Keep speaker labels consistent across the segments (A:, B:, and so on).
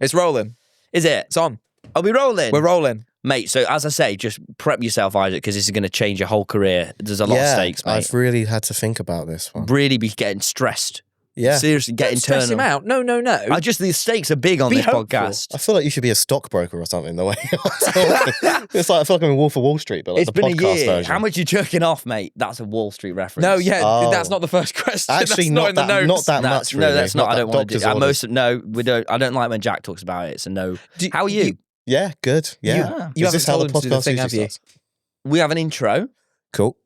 A: It's rolling.
B: Is it?
A: It's on.
B: Are we rolling?
A: We're rolling.
B: Mate, so as I say, just prep yourself, Isaac, because this is going to change your whole career. There's a lot of stakes, mate.
C: I've really had to think about this one.
B: Really be getting stressed.
C: Yeah.
B: Seriously, getting
A: Stress him out. No.
B: The stakes are big on
A: Be
B: this
A: hopeful.
B: podcast.
C: I feel like you should be a stockbroker or something, the way you're talking. It's like, I feel like I'm in Wolf of Wall Street, but like
B: It's
C: the
B: been a
C: podcast
B: year.
C: version.
B: How much you jerking off, mate? That's a Wall Street reference.
A: No, yeah,
C: Oh.
A: that's not the first question.
C: Actually,
A: that's not in the notes.
C: not that much, really.
B: No, that's not. I don't want to do
C: doctor's orders.
B: we don't. I don't like when Jack talks about it, so no. How are you?
C: Yeah, good. Yeah.
A: You
C: Is this
A: haven't
C: how the
A: told him to do the
C: podcast
A: thing, have
C: usually
A: you?
C: starts?
B: We have an intro.
C: Cool.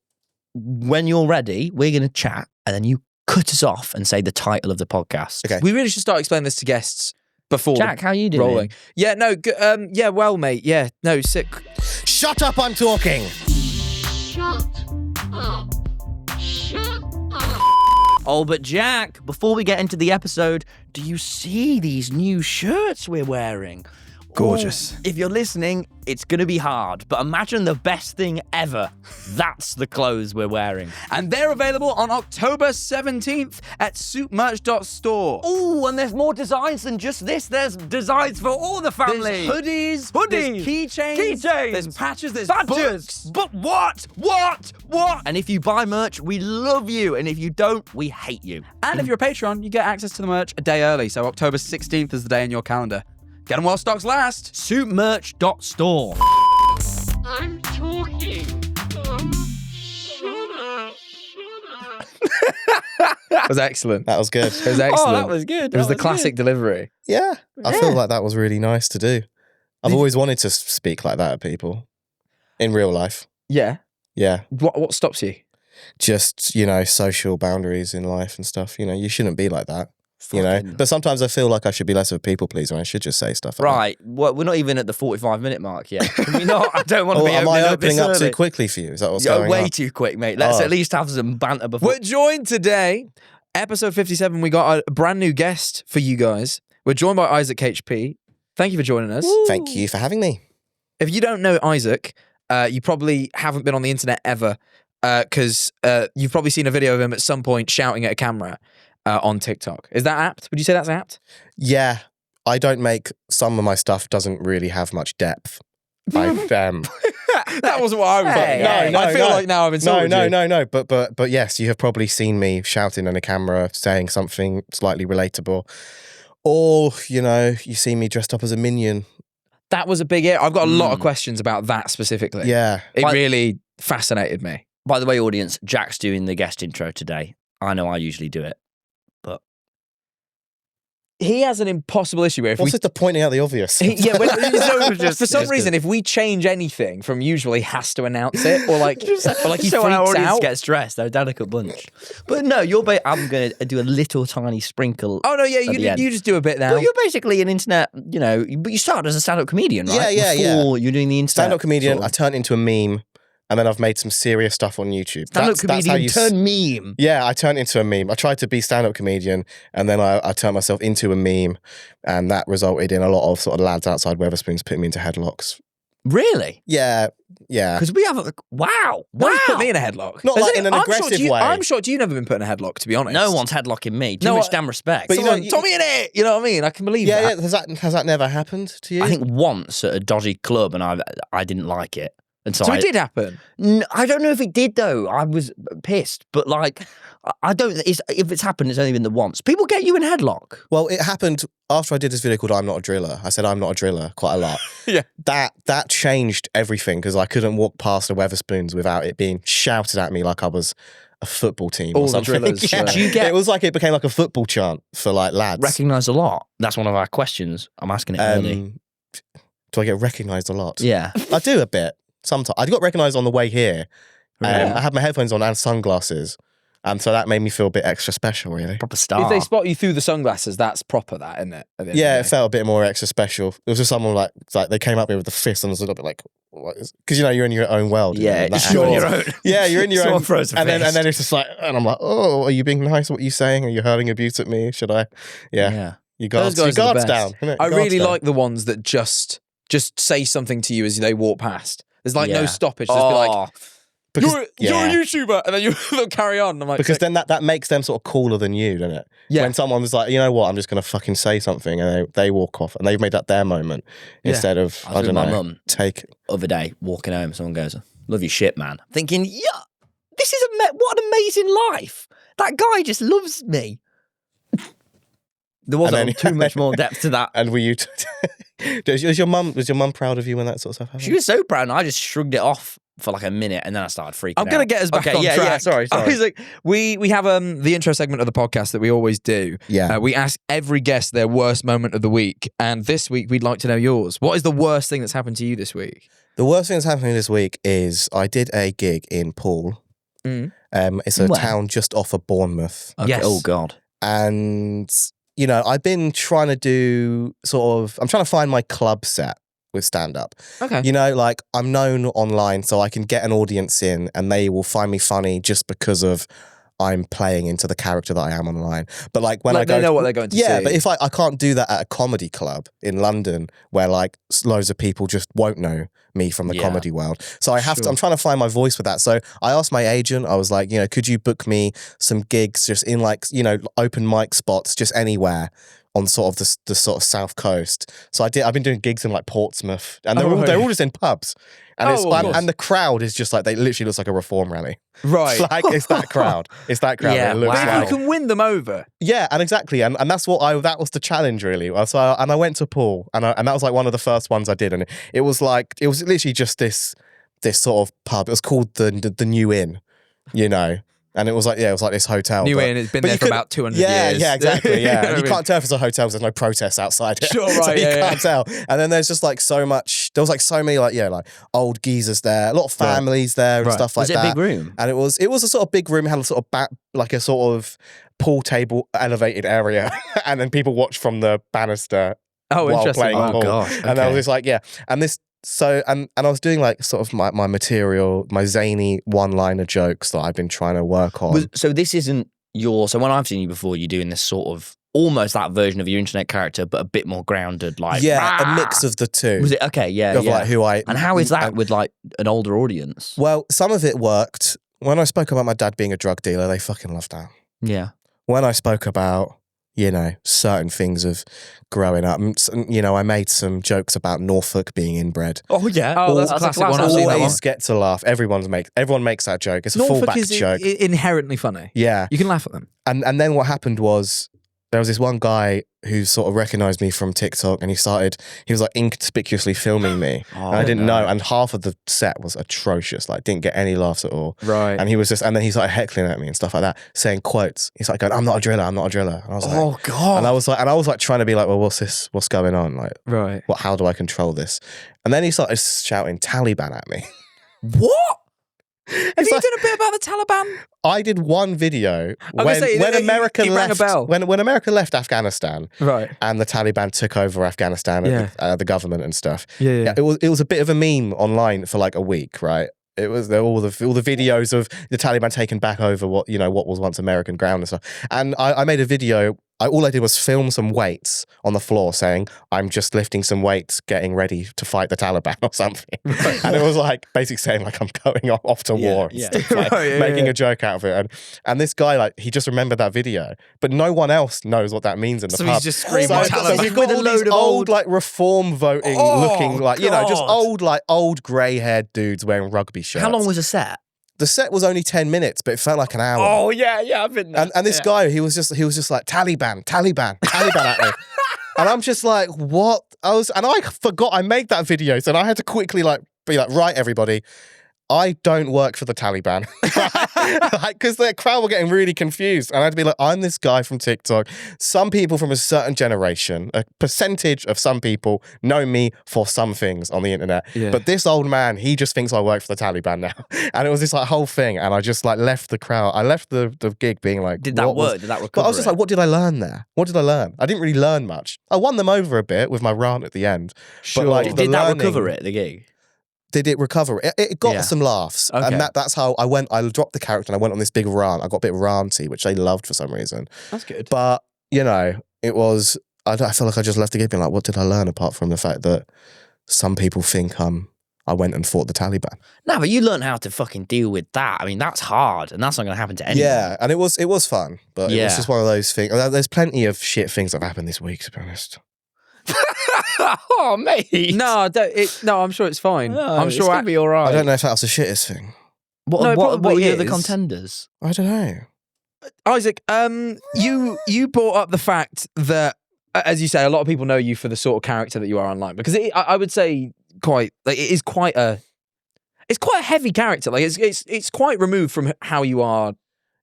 B: When you're ready, we're going to chat, and then you cut us off and say the title of the podcast.
C: Okay.
A: We really should start explaining this to guests before
B: Jack, how you doing?
A: rolling. Yeah, no, yeah, well, mate. Yeah, no, sick.
C: Shut up, I'm talking.
D: Shut up. Shut up.
B: Oh, but Jack, before we get into the episode, do you see these new shirts we're wearing?
A: Gorgeous.
B: Oh, if you're listening, it's going to be hard, but imagine the best thing ever. That's the clothes we're wearing.
A: And they're available on October 17th at soupmerch.store.
B: Oh, and there's more designs than just this. There's designs for all the family.
A: There's hoodies,
B: Hoodies.
A: there's keychains,
B: Keychains.
A: there's patches, there's
B: Badges.
A: books.
B: But what? And if you buy merch, we love you. And if you don't, we hate you.
A: And if you're a Patreon, you get access to the merch a day early. So October 16th is the day in your calendar. Get them while stocks last.
B: Soupmerch.store.
D: I'm talking. Shut up.
A: That was excellent.
C: That was good.
A: It was excellent.
B: Oh, that was good.
A: It was
B: That
A: the classic delivery.
C: Yeah. I feel like that was really nice to do. I've always wanted to speak like that at people in real life.
A: Yeah.
C: Yeah.
A: What stops you?
C: Just, social boundaries in life and stuff. You shouldn't be like that.
B: Fucking-
C: But sometimes I feel like I should be less of a people pleaser and I should just say stuff like
B: Right. Well, we're not even at the 45-minute mark yet. Can we not? I don't want
C: that.
B: to be
C: Or am I opening up
B: early.
C: too quickly for you? Is that what's
B: You're
C: going
B: way
C: on?
B: too quick, mate. Let's
C: Oh.
B: at least have some banter before.
A: We're joined today, episode 57. We got a brand new guest for you guys. We're joined by Isaac HP. Thank you for joining us.
C: Thank you for having me.
A: If you don't know Isaac, you probably haven't been on the internet ever because you've probably seen a video of him at some point shouting at a camera on TikTok. Is that apt? Would you say that's apt?
C: Yeah. I don't make some of my stuff doesn't really have much depth.
A: That wasn't what I was
B: Hey,
A: like. I feel like now I've insulted you.
C: No. But yes, you have probably seen me shouting on a camera, saying something slightly relatable. Or, you see me dressed up as a minion.
A: That was a big hit. I've got a lot of questions about that specifically.
C: Yeah.
A: It really fascinated me.
B: By the way, audience, Jack's doing the guest intro today. I know I usually do it.
A: He has an impossible issue where if
C: What's the pointing out the obvious?
A: for some reason, if we change anything from usual, he has to announce it, or like he freaks
B: so our audience
A: out.
B: gets stressed. They're a delicate bunch. But no, I'm going to do a little tiny sprinkle.
A: Oh no, yeah,
B: at the end.
A: you just do a bit now.
B: Well, you're basically an internet, but you started as a stand-up comedian, right?
C: Yeah.
B: Before you're doing the internet.
C: Stand-up comedian,
B: sort
C: I
B: of-
C: turned into a meme, and then I've made some serious stuff on YouTube.
B: Stand-up
C: That's how
B: comedian
C: you
B: turn meme.
C: Yeah, I turned into a meme. I tried to be stand-up comedian, and then I turned myself into a meme, and that resulted in a lot of sort of lads outside Weatherspoons putting me into headlocks.
B: Really?
C: Yeah.
B: Because we have wow.
A: No, you put me in a headlock.
C: Not
A: Has
C: like
A: it?
C: in an
A: I'm
C: aggressive
A: shocked
C: way.
A: I'm shocked you've never been put in a headlock, to be honest.
B: No one's headlocking me. Too
A: No,
B: much damn respect.
C: but you
A: Someone,
C: know,
A: Tommy in it. You know what I mean? I can believe that.
C: Yeah. Has that never happened to you?
B: I think once at a dodgy club, and I didn't like it. And so
A: So it did happen.
B: I don't know if it did though. I was pissed, but like, I don't. If it's happened, it's only been the once. People get you in headlock.
C: Well, it happened after I did this video called "I'm Not a Driller." I said "I'm not a driller" quite a lot.
A: Yeah.
C: That changed everything because I couldn't walk past the Weatherspoons without it being shouted at me like I was a football team
A: All
C: or
A: the
C: something.
A: drillers,
C: Yeah.
A: yeah.
B: Do you get-
C: It was like it became like a football chant for like lads.
B: Recognised a lot. That's one of our questions. I'm asking it early.
C: Do I get recognised a lot?
B: Yeah.
C: I do a bit. Sometimes I got recognised on the way here.
B: Yeah.
C: I had my headphones on and sunglasses, and so that made me feel a bit extra special, really.
B: Proper star.
A: If they spot you through the sunglasses, that's proper, that, isn't it? At the end
C: Yeah,
A: of
C: it
A: the day.
C: felt a bit more extra special. There was just someone like they came up here with the fist and I was a little bit like, because you're in your own world.
B: Yeah,
C: that
B: you're on
C: happens.
B: your own.
C: Yeah, you're in your
B: Someone
C: own.
B: throws a
C: and then
B: fist.
C: it's just like, and I'm like, oh, are you being nice? What are you saying? Are you hurling abuse at me? Should I? Yeah. You guards,
A: Those guys
C: your
A: are the
C: guards
A: best.
C: down. innit?
A: I
C: Guards
A: really
C: down.
A: like the ones that just say something to you as they walk past. There's like no
B: Yeah.
A: stoppage. Just be like,
B: Oh,
C: Because,
A: you're a YouTuber, and then they'll carry on. I'm like,
C: because then that makes them sort of cooler than you, doesn't it?
A: Yeah.
C: When someone was like, you know what, I'm just going to fucking say something, and they walk off, and they've made that their moment instead of,
B: I was
C: I
B: with
C: don't
B: my
C: know,
B: mum
C: take.
B: other day, walking home, someone goes, "Love your shit, man." Thinking, yeah, this is what an amazing life. That guy just loves me. There wasn't too much more depth to that.
C: And were you? Was your mum proud of you when that sort of stuff happened?
B: She was so proud, and I just shrugged it off for like a minute, and then I started freaking out.
A: I'm gonna get us back on track.
B: Yeah, sorry.
A: I was like, we have the intro segment of the podcast that we always do.
C: Yeah.
A: We ask every guest their worst moment of the week, and this week we'd like to know yours. What is the worst thing that's happened to you this week?
C: The worst thing that's happening this week is I did a gig in Poole. It's a
B: Where?
C: town just off of Bournemouth.
B: Okay.
A: Yes.
B: Oh God.
C: And, you know, I've been trying to do I'm trying to find my club set with stand-up.
A: Okay.
C: You know, like I'm known online so I can get an audience in and they will find me funny just because of I'm playing into the character that I am online. But like when I go...
A: they know what they're going to see.
C: Yeah, but if I can't do that at a comedy club in London where like loads of people just won't know me from the comedy world. So I have to, I'm trying to find my voice with that. So I asked my agent, I was like, you know, could you book me some gigs just in like, you know, open mic spots, just anywhere on sort of the sort of South Coast. So I've been doing gigs in like Portsmouth and they're all just in pubs. And and the crowd is just like, they literally looks like a reform rally.
A: Right.
C: Like it's that crowd. It's that crowd.
B: Yeah,
C: It looks
A: But
C: like,
A: if you can win them over.
C: yeah, and exactly, and that's what that was the challenge really. So I went to Poole, and that was like one of the first ones I did, and it was literally just this sort of pub. It was called the New Inn, you know. And it was like this hotel.
A: New Inn, it's been there for about 200 years.
C: Yeah, exactly. Yeah,
A: You know
C: and
A: what I
C: you
A: mean?
C: can't tell if it's a hotel because there's no protests outside it.
A: Sure,
C: So
A: right,
C: you
A: yeah,
C: can't tell. And then there's just like so much. There was like so many like old geezers there, a lot of families there and stuff like
B: Was it
C: that.
B: a big room?
C: And it was a sort of big room. It had a sort of like a sort of pool table elevated area, and then people watch from the banister
A: Oh,
C: while
A: interesting.
C: playing
B: Oh,
C: pool.
B: gosh,
C: And I
B: okay.
C: was like, and this. So and I was doing like sort of my material, my zany one-liner jokes that I've been trying to work on.
B: So this isn't so when I've seen you before, you're doing this sort of almost that version of your internet character, but a bit more grounded, like
C: a mix of the two.
B: Was it okay? Yeah,
C: Of like who I
B: And how is that with like an older audience?
C: Well, some of it worked. When I spoke about my dad being a drug dealer, they fucking loved that.
B: Yeah.
C: When I spoke about, you know, certain things of growing up, you know, I made some jokes about Norfolk being inbred.
B: Oh yeah.
A: Oh, that's a classic one. I've seen that one.
C: Always get to laugh. Everyone makes that joke. It's a
A: Norfolk
C: fallback
A: is
C: joke.
A: inherently funny.
C: Yeah.
A: You can laugh at them.
C: And then what happened was there was this one guy who sort of recognized me from TikTok and he was like inconspicuously filming me.
B: Oh,
C: and I didn't know. And half of the set was atrocious. Like didn't get any laughs at all.
A: Right.
C: And then he started heckling at me and stuff like that, saying quotes. He's like going, I'm not a driller. And I was like,
B: Oh God.
C: and I was like trying to be like, well, what's this? What's going on? Like,
A: Right.
C: how do I control this? And then he started shouting Taliban at me.
A: What? Have
C: It's
A: you
C: like-
A: done a bit about the Taliban?
C: I did one video
A: gonna
C: when
A: say,
C: America
A: he rang a
C: left
A: bell.
C: when America left Afghanistan
A: Right.
C: and the Taliban took over Afghanistan,
A: Yeah.
C: the government and stuff.
A: Yeah.
C: It was a bit of a meme online for like a week, right? It was all the videos of the Taliban taking back over what was once American ground and stuff. And I made a video. All I did was film some weights on the floor saying, I'm just lifting some weights, getting ready to fight the Taliban or something. And it was like basically saying like I'm going off to war and stuff, like,
A: Right,
C: making a joke out of it. And this guy, like, he just remembered that video, but no one else knows what that means in the
A: So
C: pub.
A: he's just screaming
C: So
A: Taliban.
C: we've got
B: With a
C: all these
B: load of
C: old like reform voting looking like, just
B: God.
C: old grey haired dudes wearing rugby shirts.
B: How long was the set?
C: The set was only 10 minutes, but it felt like an hour.
B: Oh yeah, I've been there.
C: And this guy, he was just like Taliban at me. And I'm just like, what? I forgot I made that video, so I had to quickly be like, right, everybody, I don't work for the Taliban. Because the crowd were getting really confused. And I had to be like, I'm this guy from TikTok. Some people from a certain generation, a percentage of some people know me for some things on the internet.
A: Yeah.
C: But this old man, he just thinks I work for the Taliban now. And it was this like whole thing. And I just like left the crowd. I left the gig being like,
B: Did that
C: what was-
B: work? Did that recover?
C: But I was just like, what did I learn there? What did I learn? I didn't really learn much. I won them over a bit with my rant at the end.
A: Sure.
C: But like,
B: Did
C: the
B: that
C: learning-
B: recover it? The gig.
C: Did it recover? It got
B: Yeah.
C: some laughs.
B: Okay.
C: And that's how I went. I dropped the character and I went on this big rant. I got a bit ranty, which they loved for some reason.
A: That's good.
C: But, it was, I feel like I just left the gig being like, what did I learn apart from the fact that some people think I'm I went and fought the Taliban.
B: No, but you learn how to fucking deal with that. I mean, that's hard, and that's not going to happen to anyone.
C: Yeah, and it was fun, but it was
B: Yeah.
C: just one of those things. There's plenty of shit things that have happened this week, to be honest.
B: Oh, mate.
A: No, I'm sure it's fine.
B: No,
A: I'm
B: it's
A: sure.
B: going to be all right.
C: I don't know if that was the shittest thing.
B: What,
A: No, it
B: what
A: probably
B: were the other
A: is.
B: contenders?
C: I don't know.
A: Isaac, you brought up the fact that, as you say, a lot of people know you for the sort of character that you are online, because I would say it is quite a heavy character. Like it's quite removed from how you are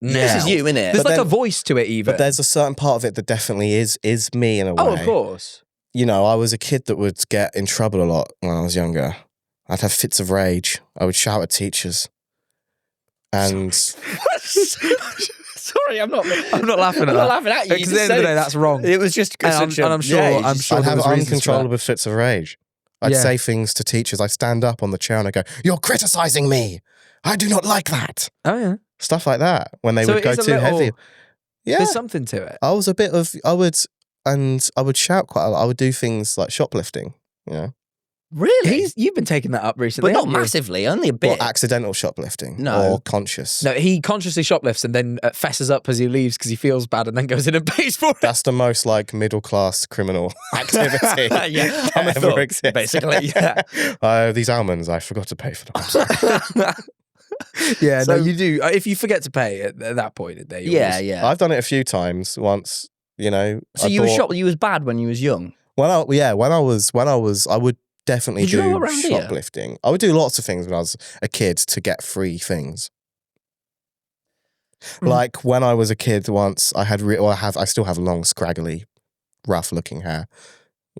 A: now.
B: This is you, innit?
A: There's
C: But
A: like a
C: then-
A: voice to it, even.
C: But there's a certain part of it that definitely is me in a way.
A: Oh, of course.
C: You know, I was a kid that would get in trouble a lot when I was younger. I'd have fits of rage. I would shout at teachers. And
B: Sorry, I'm not laughing
A: I'm not laughing at you.
B: You
A: Because at
B: just
A: the end of the
B: said
A: day, that's wrong.
B: it was just
A: And I'm sure
B: you
A: I'm
B: just-
A: sure
C: I'd
A: there
C: have
A: was reasons for that.
C: uncontrollable fits of rage. I'd
A: Yeah.
C: say things to teachers. I'd stand up on the chair and I'd go, "You're criticizing me. I do not like that."
A: Oh yeah,
C: Stuff like that when they
A: So
C: would
A: it
C: go
A: is a
C: too
A: little-
C: heavy. Yeah.
A: there's something to it.
C: I was a bit of, I would shout quite a lot. I would do things like shoplifting, you know.
B: Really?
A: You've been taking that up recently,
B: but not
A: haven't you?
B: massively, only a bit.
C: Or accidental shoplifting.
B: No.
C: Or conscious.
A: No, he consciously shoplifts and then fesses up as he leaves because he feels bad and then goes in and pays for it.
C: That's the most like middle class criminal activity
B: Yeah,
C: that
B: I'm a
C: ever
B: thug,
C: exists.
B: basically, yeah.
C: These almonds, I forgot to pay for them. I'm sorry.
A: Yeah,
B: So-
A: no, you do. If you forget to pay at that point, there you
B: Yeah,
A: always-
B: yeah.
C: I've done it a few times. Once, you know.
B: So
C: I
B: you were
C: bought-
B: you was bad when you was young.
C: When I was, I would definitely
B: Did you
C: do
B: go around here?
C: shoplifting. I would do lots of things when I was a kid to get free things. Like when I was a kid once, I had, I still have long, scraggly, rough-looking hair.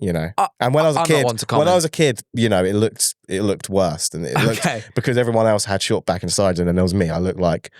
C: You know, and when I was a
A: I'm not
C: kid,
A: one to
C: when I
A: comment.
C: was a kid, you know, it looked worse than it looked
A: Okay.
C: because everyone else had short back and sides, and then there was me. I looked like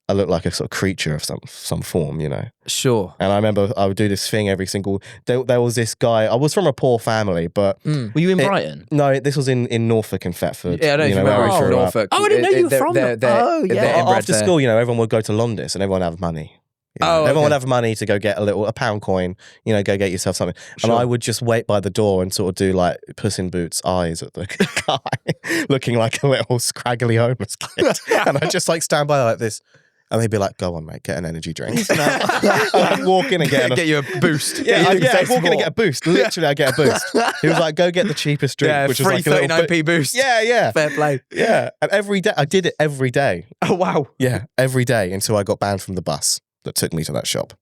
C: a sort of creature of some form, you know.
A: Sure.
C: And I remember I would do this thing every single. There was this guy. I was from a poor family, but
B: Were you in
C: It-
B: Brighton?
C: no, this was in Norfolk and Thetford.
A: Yeah, I don't know if you
C: where
A: remember
C: we
A: from
C: grew up.
A: Norfolk.
B: Oh, I didn't know you were from
A: they're-
B: Norfolk. Oh, yeah.
A: they're inbred
C: After
A: there.
C: school, you know, everyone would go to Londis and everyone would have money. You know,
A: Oh,
C: everyone
A: okay.
C: would have money to go get a pound coin, you know, go get yourself something.
A: Sure.
C: And I would just wait by the door and sort of do like Puss in Boots eyes at the guy, looking like a little scraggly homeless kid. And I'd just like stand by like this. And they'd be like, "Go on, mate, get an energy drink." And I'd walk in and get
A: you a boost.
C: Yeah, I'd walk in and get a boost. Literally, I'd get a boost. He was like, "Go get the cheapest drink,"
A: Yeah,
C: which was
A: free
C: like a little
A: 39p
C: bit.
A: boost.
C: Yeah.
A: Fair play.
C: Yeah. And every day, I did it every day.
A: Oh wow.
C: Yeah, every day until I got banned from the bus that took me to that shop.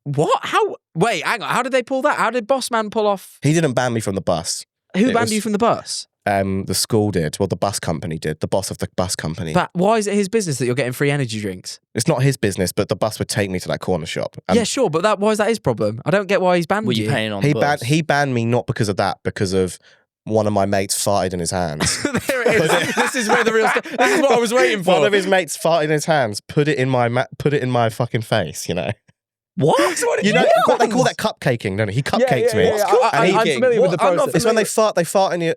A: What? How? Wait, hang on. How did they pull that? How did Bossman pull off?
C: He didn't ban me from the bus.
A: Who
C: It
A: banned
C: was-
A: you from the bus?
C: The school did. Well, the bus company did. The boss of the bus company.
A: But why is it his business that you're getting free energy drinks?
C: It's not his business, but the bus would take me to that corner shop. And
A: Yeah, sure, but why is that his problem? I don't get why he's banned
B: Were
A: you.
B: you paying on
C: he
B: the bus?
C: he banned me not because of that, because of one of my mates farted in his hands.
A: There it is. This is where the real stuff. This is what I was waiting for.
C: One of his mates farted in his hands, put it in my fucking face, you know.
B: What?
C: You know what they call that cupcaking, don't they? He cupcaked me.
A: I'm familiar with the
B: What? I'm not
A: process.
C: It's when they fart in you.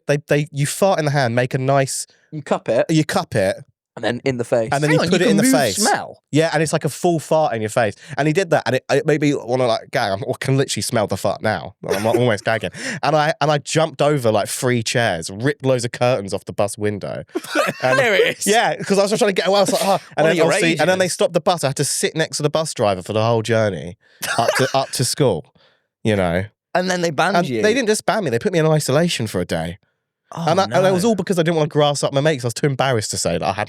C: You fart in the hand, make a nice.
A: You cup it
C: You cup it,
A: and then in the face.
C: and then
B: Hang
C: you
B: on,
C: put
B: you
C: it in
B: can
C: the
B: move
C: face.
B: smell.
C: Yeah, and it's like a full fart in your face. And he did that, and it made me want to like gag. I can literally smell the fart now. I'm almost gagging. And I jumped over like 3 chairs, ripped loads of curtains off the bus window. And,
A: There it is.
C: Yeah, because I was just trying to get away. I was like, oh. And
B: One of
C: then
B: your
C: obviously, and then they
B: ages.
C: stopped the bus. I had to sit next to the bus driver for the whole journey up to school. You know,
B: And then they banned
C: and
B: you.
C: they didn't just ban me; they put me in isolation for a day.
B: Oh,
C: and it was
B: no.
C: all because I didn't want to grass up my mates. I was too embarrassed to say that I had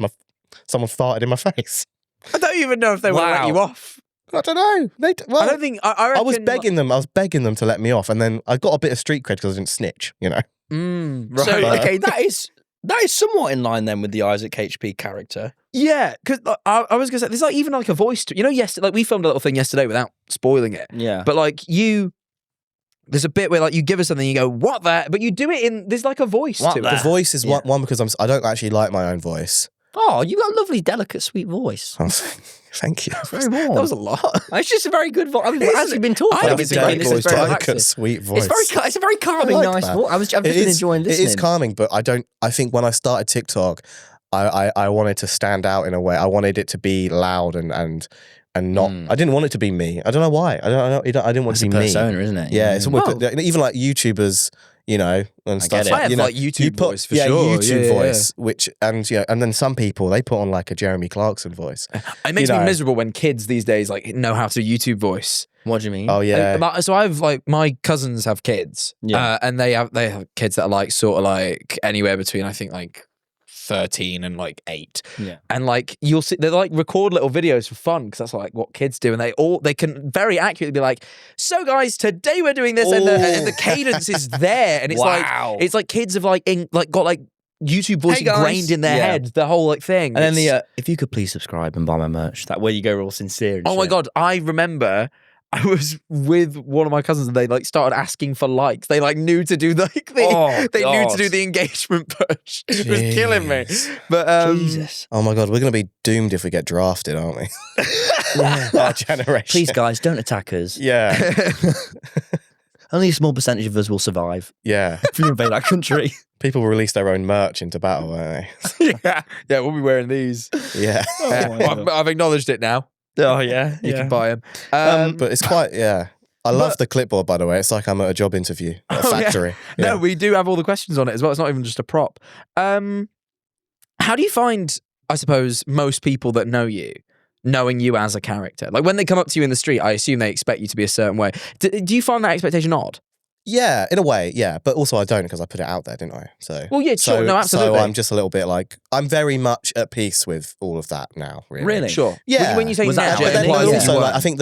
C: someone farted in my face.
A: I don't even know if they would let
B: Wow.
A: you off.
C: I don't know.
A: I don't think. I
C: I was
A: reckon-
C: begging them. I was begging them to let me off, and then I got a bit of street cred because I didn't snitch. You know,
A: Right.
B: So okay, that is somewhat in line then with the Isaac HP character.
A: Yeah, because I was gonna say there's like even like a voice to, you know, yesterday, like we filmed a little thing yesterday without spoiling it,
B: Yeah.
A: but like there's a bit where like you give us something, you go what the, but you do it in there's like a voice
B: What
A: to
B: the?
A: it.
C: the voice is
B: Yeah.
C: one because I don't actually like my own voice.
B: Oh, you got a lovely, delicate, sweet voice.
C: Oh, thank you.
B: Very warm.
A: That was a lot.
B: It's just a very good voice. I've
A: Isn't
B: actually
A: it?
B: been talking.
A: I think
B: I've
A: it's a
B: been
A: great
B: this
A: voice,
B: is very
A: delicate,
B: relaxing.
C: Delicate, sweet voice.
B: It's a very calming,
C: I like
B: nice
C: that.
B: voice. I've just been enjoying
C: It
B: listening.
C: is calming, but I think when I started TikTok, I wanted to stand out in a way. I wanted it to be loud and not. I didn't want it to be me. I don't know why. I didn't want
B: It's
C: it
B: a
C: to be me.
B: persona, isn't it?
C: Yeah, it's
A: Oh.
C: even like YouTubers. you know, and
B: I
C: stuff
B: get it.
C: like,
A: I have
C: you know,
A: like YouTube
C: you put,
A: voice for
C: yeah,
A: sure.
C: YouTube
A: Yeah.
C: voice, which, and you know, and then some people, they put on like a Jeremy Clarkson voice.
A: It makes
C: You
A: me
C: know.
A: miserable when kids these days like know how to YouTube voice.
B: What do you mean?
C: Oh yeah.
A: So I've like my cousins have kids,
B: Yeah.
A: and they have kids that are like sort of like anywhere between I think like 13 and like 8.
B: Yeah.
A: And like you'll see they like record little videos for fun because that's like what kids do, and they can very accurately be like, so guys, today we're doing this, and the cadence is there, and it's
B: Wow.
A: like kids have like got like YouTube voice
B: Hey, guys.
A: ingrained in their
B: Yeah.
A: head, the whole like thing.
B: And then
A: It's-
B: if you could please subscribe and buy my merch, that way you go all sincere. And
A: oh my
B: shit.
A: god, I remember I was with one of my cousins and they like started asking for likes. They like knew to do like
B: Oh,
A: they knew to
B: God.
A: do the engagement push. It was killing me. But
B: Jesus.
C: Oh my God, we're going to be doomed if we get drafted, aren't we? Our generation.
B: Please, guys, don't attack us.
C: Yeah.
B: Only a small percentage of us will survive
C: Yeah.
B: if we invade that country.
C: People release their own merch into battle, won't they?
A: yeah, we'll be wearing these.
C: Yeah.
A: Well, I've acknowledged it now.
B: Oh yeah,
A: You can buy them.
C: But it's quite, yeah. I love the clipboard, by the way. It's like I'm at a job interview at a
A: Oh, yeah.
C: factory. Yeah.
A: No, we do have all the questions on it as well. It's not even just a prop. How do you find, I suppose, most people that know you, knowing you as a character? Like when they come up to you in the street, I assume they expect you to be a certain way. Do you find that expectation odd?
C: Yeah, in a way, yeah. But also I don't because I put it out there, didn't I? So
A: Well, yeah, sure. No, absolutely.
C: So I'm just a little bit like, I'm very much at peace with all of that now, really.
B: Really?
A: Sure.
C: Yeah.
A: When you say
B: Was that
A: now,
B: a
C: But
A: it
C: then
B: journey?
A: implies that
C: also,
A: you
C: like, I
A: weren't.
C: think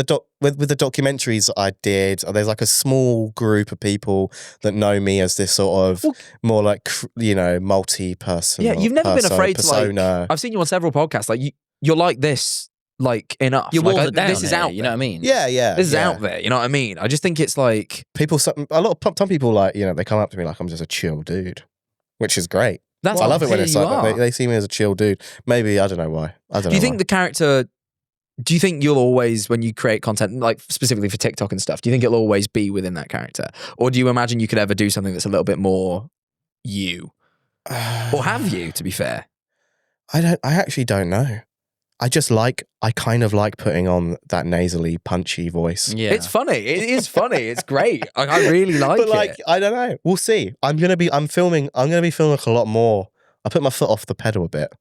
C: with the documentaries I did, there's like a small group of people that know me as this sort of more like, you know, multi-person.
A: Yeah, you've never been afraid to like.
C: persona.
A: I've seen you on several podcasts. Like you're like this, like enough.
B: Your
A: like,
B: walls are down.
A: This is
B: here,
A: out.
B: You know what I mean?
C: Yeah, yeah.
A: This is
C: yeah.
A: out there. You know what I mean? I just think it's like
C: People, some people like, you know, they come up to me like I'm just a chill dude, which is great.
A: that's.
C: I love it when
A: who
C: it's
A: you
C: like
A: are.
C: they see me as a chill dude. Maybe, I don't know why. I don't know.
A: Do you think
C: why.
A: the character? Do you think you'll always, when you create content, like specifically for TikTok and stuff, do you think it'll always be within that character, or do you imagine you could ever do something that's a little bit more you, or have you? To be fair,
C: I actually don't know. I kind of like putting on that nasally, punchy voice.
B: Yeah.
A: it's funny. It is funny. It's great. I really like
C: But
A: it.
C: like, I don't know. We'll see. I'm gonna be filming like a lot more. I put my foot off the pedal a bit,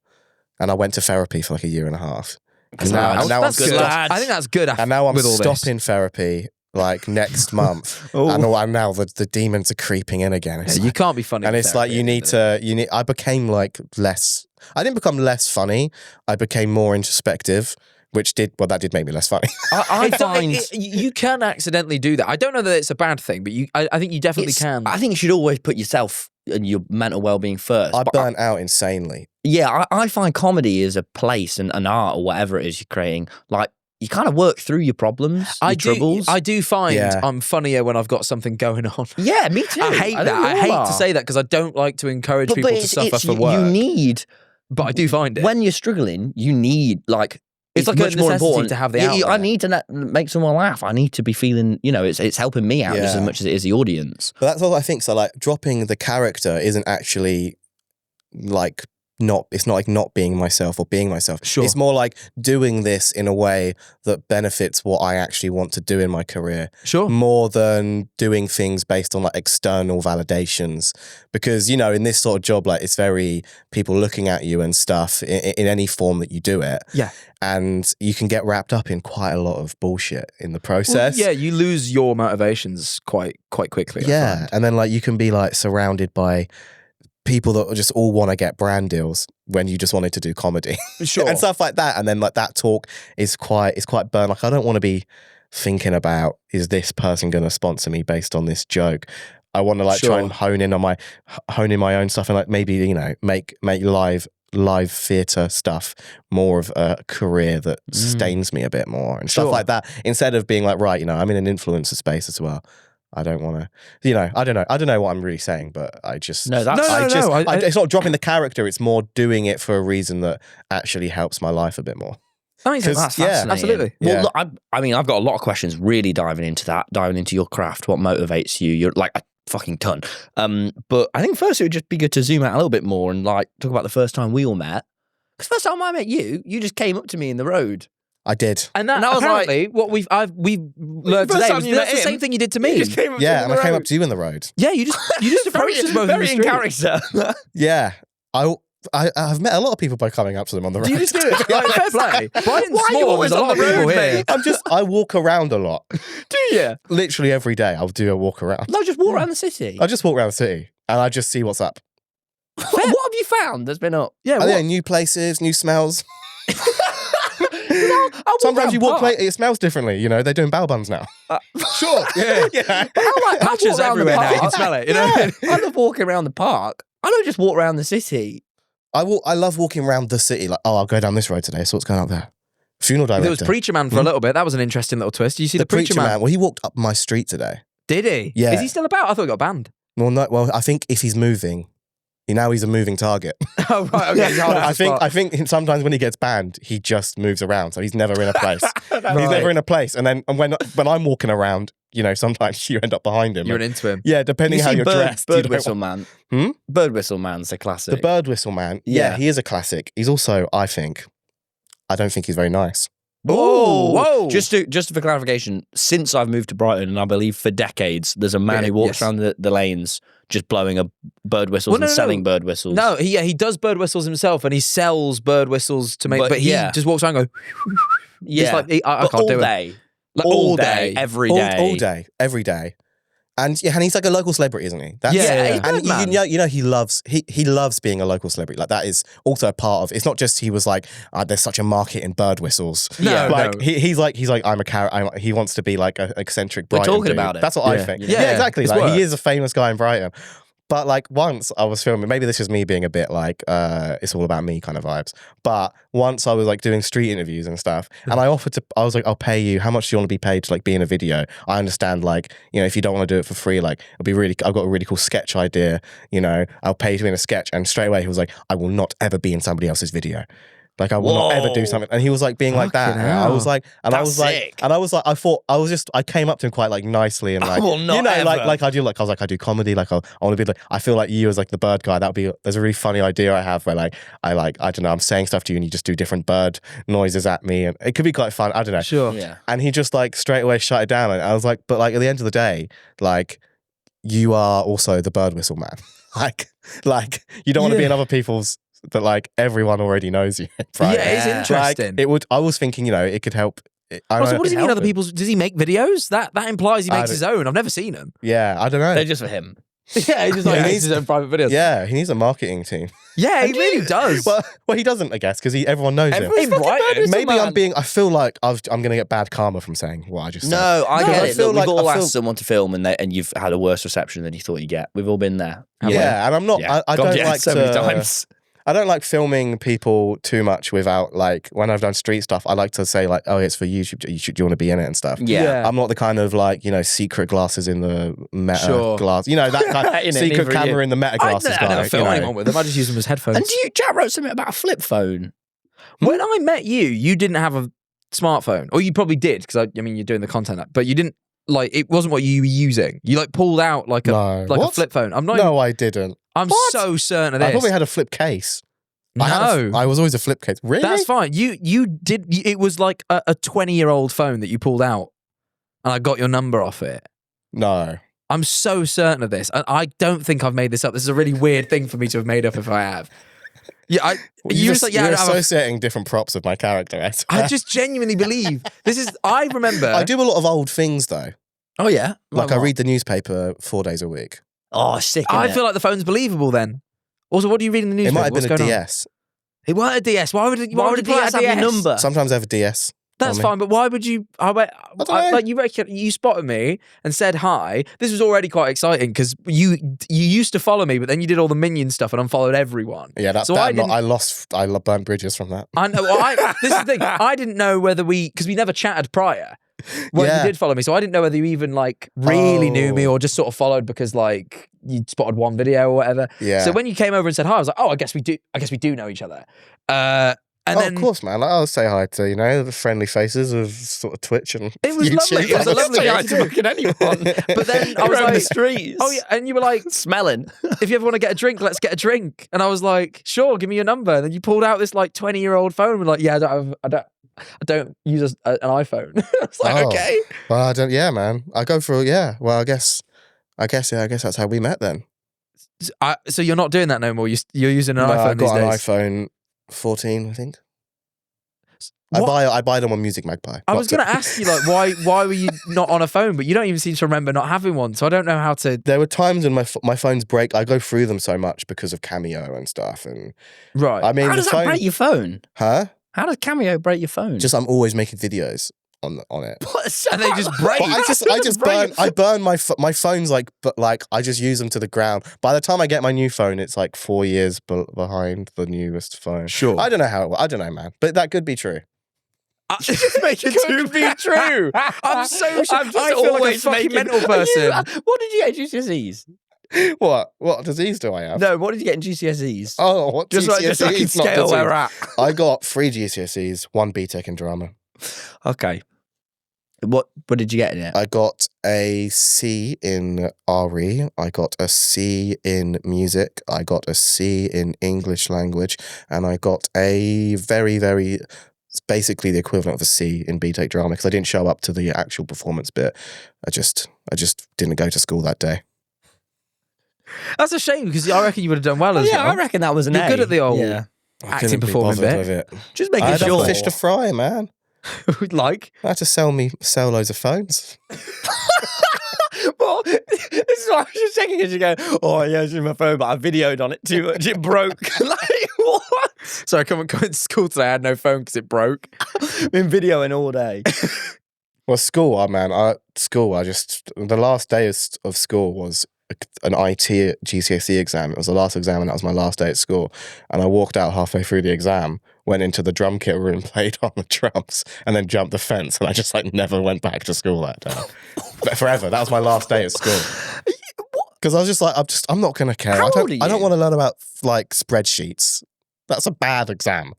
C: and I went to therapy for like a year and a half. And now
A: that's
C: I'm
A: good.
B: lads.
A: I think that's good.
C: and now I'm
A: with all this.
C: stopping therapy like next month,
B: Oh.
C: and now the demons are creeping in again. It's
A: Yeah, you
C: like-
A: can't be funny.
C: and
A: with
C: it's like
A: therapy.
C: I became like less. I didn't become less funny. I became more introspective, that did make me less funny.
B: I find
A: you can accidentally do that. I don't know that it's a bad thing, but I think you definitely can.
B: I think you should always put yourself and your mental well-being first.
C: I
B: But
C: burnt out insanely.
B: I find comedy is a place and an art or whatever it is you're creating. Like you kind of work through your problems, your troubles.
A: I do find
C: Yeah.
A: I'm funnier when I've got something going on.
B: Yeah, me too.
A: I hate
B: think
A: that.
B: we
A: I
B: all
A: hate
B: are.
A: to say that because I don't like to encourage
B: But
A: people to
B: it's-
A: suffer
B: it's-
A: for work.
B: You need
A: but I do find it.
B: when you're struggling, you need like
A: It's like a
B: much more
A: necessity
B: important
A: to have the
B: I
A: outlet.
B: need to make someone laugh. I need to be feeling, it's helping me out just
C: Yeah.
B: as much as it is the audience.
C: But that's all I think. So like dropping the character isn't actually like it's not like not being myself or being myself.
A: Sure.
C: It's more like doing this in a way that benefits what I actually want to do in my career.
A: Sure.
C: More than doing things based on like external validations. Because, in this sort of job, like it's very people looking at you and stuff in any form that you do it.
A: Yeah.
C: And you can get wrapped up in quite a lot of bullshit in the
A: Well,
C: process.
A: yeah, you lose your motivations quite quickly. I
C: Yeah,
A: find.
C: and then like you can be like surrounded by people that just all want to get brand deals when you just wanted to do comedy
A: Sure.
C: and stuff like that. And then like that talk is quite burnt. Like I don't want to be thinking about, is this person going to sponsor me based on this joke? I want to like try and hone in my own stuff and like maybe make live theatre stuff more of a career that sustains me a bit more and stuff like that, instead of being like, right, I'm in an influencer space as well. I don't want to, I don't know what I'm really saying, but I just,
B: No, that's-
C: it's not dropping the character. It's more doing it for a reason that actually helps my life a bit more.
A: That makes sense.
C: 'Cause,
B: That's
C: yeah,
B: fascinating.
A: absolutely.
B: Well,
C: Yeah.
B: look, I mean, I've got a lot of questions really diving into that, diving into your craft, what motivates you. You're like a fucking ton. But I think first it would just be good to zoom out a little bit more and like talk about the first time we all met. Because first time I met you, you just came up to me in the road.
C: I did.
A: And that
B: was
A: apparently what we've learned
B: First
A: today
B: time
A: was
B: you
A: that's
B: met
A: the same
B: him,
A: thing you did to me.
C: Yeah, and I came up to you in the road.
A: Yeah, you just approached us both in the
B: very in
A: street.
B: character.
C: Yeah. I've met a lot of people by coming up to them on the road.
A: Do you just do it? Like, fair play. Brighton's
B: Why are you
A: small.
B: always
A: There's a
B: on
A: lot of
B: the
A: people
B: road,
A: here.
B: mate?
C: I walk around a lot.
B: Do you?
C: Literally every day I'll do a walk around.
B: No, just walk around the city.
C: I just walk around the city and I just see what's up.
B: What have you found that's been up?
A: Yeah,
C: Oh,
A: what?
C: yeah, new places, new smells.
B: I'll walk
C: Sometimes you
B: around
C: walk
B: park.
C: it smells differently. You know, they're doing bao buns now. Sure. Yeah.
B: I
A: Patches
B: walk around the
A: everywhere now. You can
B: park.
A: smell it. You know what I mean?
B: I love walking around the park. I don't just walk around the city.
C: I love walking around the city. Like, oh, I'll go down this road today. So what's going up there? Funeral director.
A: There was Preacher Man for a little bit. That was an interesting little twist. Did you see the Preacher Man?
C: Well, he walked up my street today.
A: Did he?
C: Yeah.
A: Is he still about? I thought he got banned.
C: Well, no. Well, I think if he's moving, he's a moving target.
A: Oh, right. Okay. he's hard to spot.
C: I think sometimes when he gets banned, he just moves around, so he's never in a place. He's never in a place, and then when I'm walking around, you know, sometimes you end up behind him.
A: You're into him.
C: Yeah, depending
B: You
C: how
B: see
C: you're dressed. you
B: Bird
C: don't
B: Whistle
C: want-
B: Man. Bird Whistle Man's a classic.
C: The Bird Whistle Man. Yeah,
B: Yeah.
C: he is a classic. He's also, I don't think he's very nice.
A: Whoa.
B: Just for clarification, since I've moved to Brighton, and I believe for decades, there's a man
A: Yeah,
B: who walks
A: yes.
B: around the lanes just blowing a bird whistles and selling bird whistles.
A: No, he does bird whistles himself, and he sells bird whistles to make. But he just walks around and goes.
B: yeah,
A: Just like I
B: but
A: can't
B: all
A: do it.
B: day.
A: Like,
B: all day, every day.
C: All day, every day. And yeah, and he's like a local celebrity, isn't he? That's,
A: Yeah, he's
C: and
B: Birdman.
C: you know he loves being a local celebrity. Like that is also a part of. It's not just he was like, there's such a market in bird whistles.
A: No,
C: like
A: no.
C: he's like I'm a character. He wants to be like an eccentric
B: We're
C: Brighton
B: talking
C: dude.
B: about it.
C: That's what I
A: Yeah.
C: think.
A: Yeah.
C: Yeah, exactly.
A: It's
C: Like
A: work.
C: he is a famous guy in Brighton. But like once I was filming, maybe this is me being a bit like it's all about me kind of vibes. But once I was like doing street interviews and stuff, and I was like, I'll pay you. How much do you want to be paid to like be in a video? I understand, like, you know, if you don't want to do it for free, like I've got a really cool sketch idea. You know, I'll pay you to be in a sketch. And straight away he was like, I will not ever be in somebody else's video. Like I will not ever do
B: Whoa.
C: something, and he was like being like that.
A: Fucking
C: And I
A: hell.
C: was like,
B: That's sick.
C: I came up to him quite like nicely and like,
B: will not
C: you know,
B: ever.
C: like I do comedy. Like I want to be like, I feel like you as like the bird guy. There's a really funny idea I have where I don't know, I'm saying stuff to you and you just do different bird noises at me, and it could be quite fun. I don't know.
A: Sure.
B: Yeah.
C: And he just like straight away shut it down, and I was like, but like at the end of the day, like you are also the bird whistle man. like you don't want to be in other people's. That like everyone already knows you. Right?
A: Yeah, it's interesting.
C: Like, I was thinking, you know, it could help.
A: Also, what does he mean?
B: help
A: Other
B: him.
A: people's? Does he make videos? That implies he
C: I
A: makes his own. I've never seen him.
C: Yeah, I don't know.
B: They're just for him.
A: Yeah, he just like
C: Yeah,
A: makes his own private videos.
C: Yeah, he needs a marketing team.
A: Yeah, he really does.
C: Well, he doesn't, I guess, because everyone knows him.
A: Everyone's Brighton.
C: Maybe I feel like I'm going to get bad karma from saying what I just said.
B: No, I
C: No,
B: get
C: I
B: it.
C: feel
B: Look,
C: like-
B: we've all
C: I feel-
B: asked someone to film and you've had a worse reception than you thought you'd get. We've all been there.
C: Yeah, and I'm not.
B: Yeah.
C: I
B: God,
C: don't
B: yeah,
C: like
B: so
C: to.
B: many times.
C: I don't like filming people too much without like when I've done street stuff. I like to say like, oh, it's for YouTube. Do you want to be in it and stuff?
B: Yeah.
C: I'm not the kind of like, you know, secret glasses in the meta
A: Sure.
C: glass. You know, that kind of
B: In it,
C: secret
B: neither are
C: camera
B: you.
C: in the meta glasses
A: I
C: guy.
A: never film
C: you know.
A: anyone with them. I just use them as headphones.
B: And Jack wrote something about a flip phone.
A: When I met you, you didn't have a smartphone, or you probably did because I mean you're doing the content app, but you didn't like it wasn't what you were using. You like pulled out like a
C: No.
A: like a
C: What?
A: flip phone. I'm not.
C: No, I didn't.
A: I'm
C: What?
A: so certain of this.
C: I probably had a flip case.
A: no.
C: I was always a flip case. Really?
A: That's fine. You did. It was like a 20-year-old phone that you pulled out, and I got your number off it.
C: No.
A: I'm so certain of this. I don't think I've made this up. This is a really weird thing for me to have made up if I have. Yeah,
C: You're
A: just like, yeah, I have a-
C: associating different props with my character.
A: I just genuinely believe this is. I remember.
C: I do a lot of old things though.
B: Oh, yeah?
C: Like I read the newspaper 4 days a week.
B: Oh, sick.
A: I
B: innit?
A: feel like the phone's believable then. Also, what do you read in the newspaper?
C: It might have
A: What's
C: been a
A: going on?
C: DS.
A: It weren't a DS. Why would it?
B: Why would a
A: you pull out
B: DS have your number?
C: Sometimes I have a DS.
A: That's
C: on me.
A: fine, but why would you?
C: don't know.
A: Like you spotted me and said hi. This was already quite exciting because you used to follow me, but then you did all the minion stuff and unfollowed everyone.
C: Yeah, that's
A: So
C: that.
A: I
C: I burnt bridges from that.
A: I know. This is the thing. I didn't know whether because we never chatted prior. Well,
C: Yeah.
A: you did follow me, so I didn't know whether you even like really knew
C: Oh.
A: me or just sort of followed because like you spotted one video or whatever.
C: Yeah.
A: So when you came over and said hi, I was like, oh, I guess we do know each other. And then
C: of course, man. Like, I'll say hi to, you know, the friendly faces of sort of Twitch and
A: it was
C: YouTube.
A: lovely. It was a lovely
B: Say
A: thing
B: hi
A: to
B: to
A: do.
B: fucking anyone.
A: But then I was
B: Around the
A: like,
B: streets.
A: oh yeah, and you were like,
B: Smelling.
A: if you ever want to get a drink, let's get a drink. And I was like, sure, give me your number. And then you pulled out this like 20-year-old phone and were like, yeah, I don't I don't use an iPhone. It's like,
C: Oh.
A: okay.
C: Well, I don't. Yeah, man. I go for yeah. Well, I guess that's how we met then.
A: So you're not doing that no more. You're using an
C: No,
A: iPhone
C: I got an
A: these days.
C: iPhone 14, I think.
A: What?
C: I buy them on Music Magpie.
A: I was going to ask you like why were you not on a phone, but you don't even seem to remember not having one. So I don't know how to.
C: There were times when my phones break. I go through them so much because of Cameo and stuff. And
A: Right.
C: I mean,
B: How does that break your phone?
C: Huh?
B: How does Cameo break your phone?
C: Just I'm always making videos on it.
A: And they just break.
C: But I burn my phones but I just use them to the ground. By the time I get my new phone, it's like 4 years behind the newest phone.
A: Sure.
C: I don't know I don't know, man. But that could be true.
A: Make it could be true. I'm so. I feel like a
B: always
A: fucking
B: making-
A: mental person.
B: What did you get in GCSEs?
C: What disease do I have?
B: No, what did you get in GCSEs?
C: Oh, what
B: Just so I can
C: GCSEs, not
B: scale where we're
C: disease.
B: at.
C: I got 3 GCSEs, 1 BTEC in drama.
B: Okay. What did you get in it?
C: I got a C in RE. I got a C in music. I got a C in English language. And I got a very, very, basically the equivalent of a C in BTEC drama because I didn't show up to the actual performance bit. I just didn't go to school that day.
A: That's a shame because I reckon you would have done well as
B: yeah,
A: well.
B: I reckon that was an
A: You're
B: A.
A: good at the old
C: I
A: acting
C: couldn't be
A: performing
C: bothered
A: bit.
C: with it.
B: Just
C: I
B: making
C: had
B: sure.
C: a fish to fry, man.
A: Like,
C: I had to sell loads of phones.
B: Well, this is what I was just checking as you go, oh yeah, it's in my phone, but I videoed on it too much. It broke. Like, what?
A: so I couldn't go to school today. I had no phone because it broke.
B: Been videoing all day.
C: Well, school, the last day of school was an IT GCSE exam. It was the last exam and that was my last day at school. And I walked out halfway through the exam, went into the drum kit room, played on the drums, and then jumped the fence. And I just never went back to school that day. But forever. That was my last day at school. Because I was just I'm not going to care.
B: How
C: I
B: old are you?
C: don't want to learn about spreadsheets. That's a bad exam.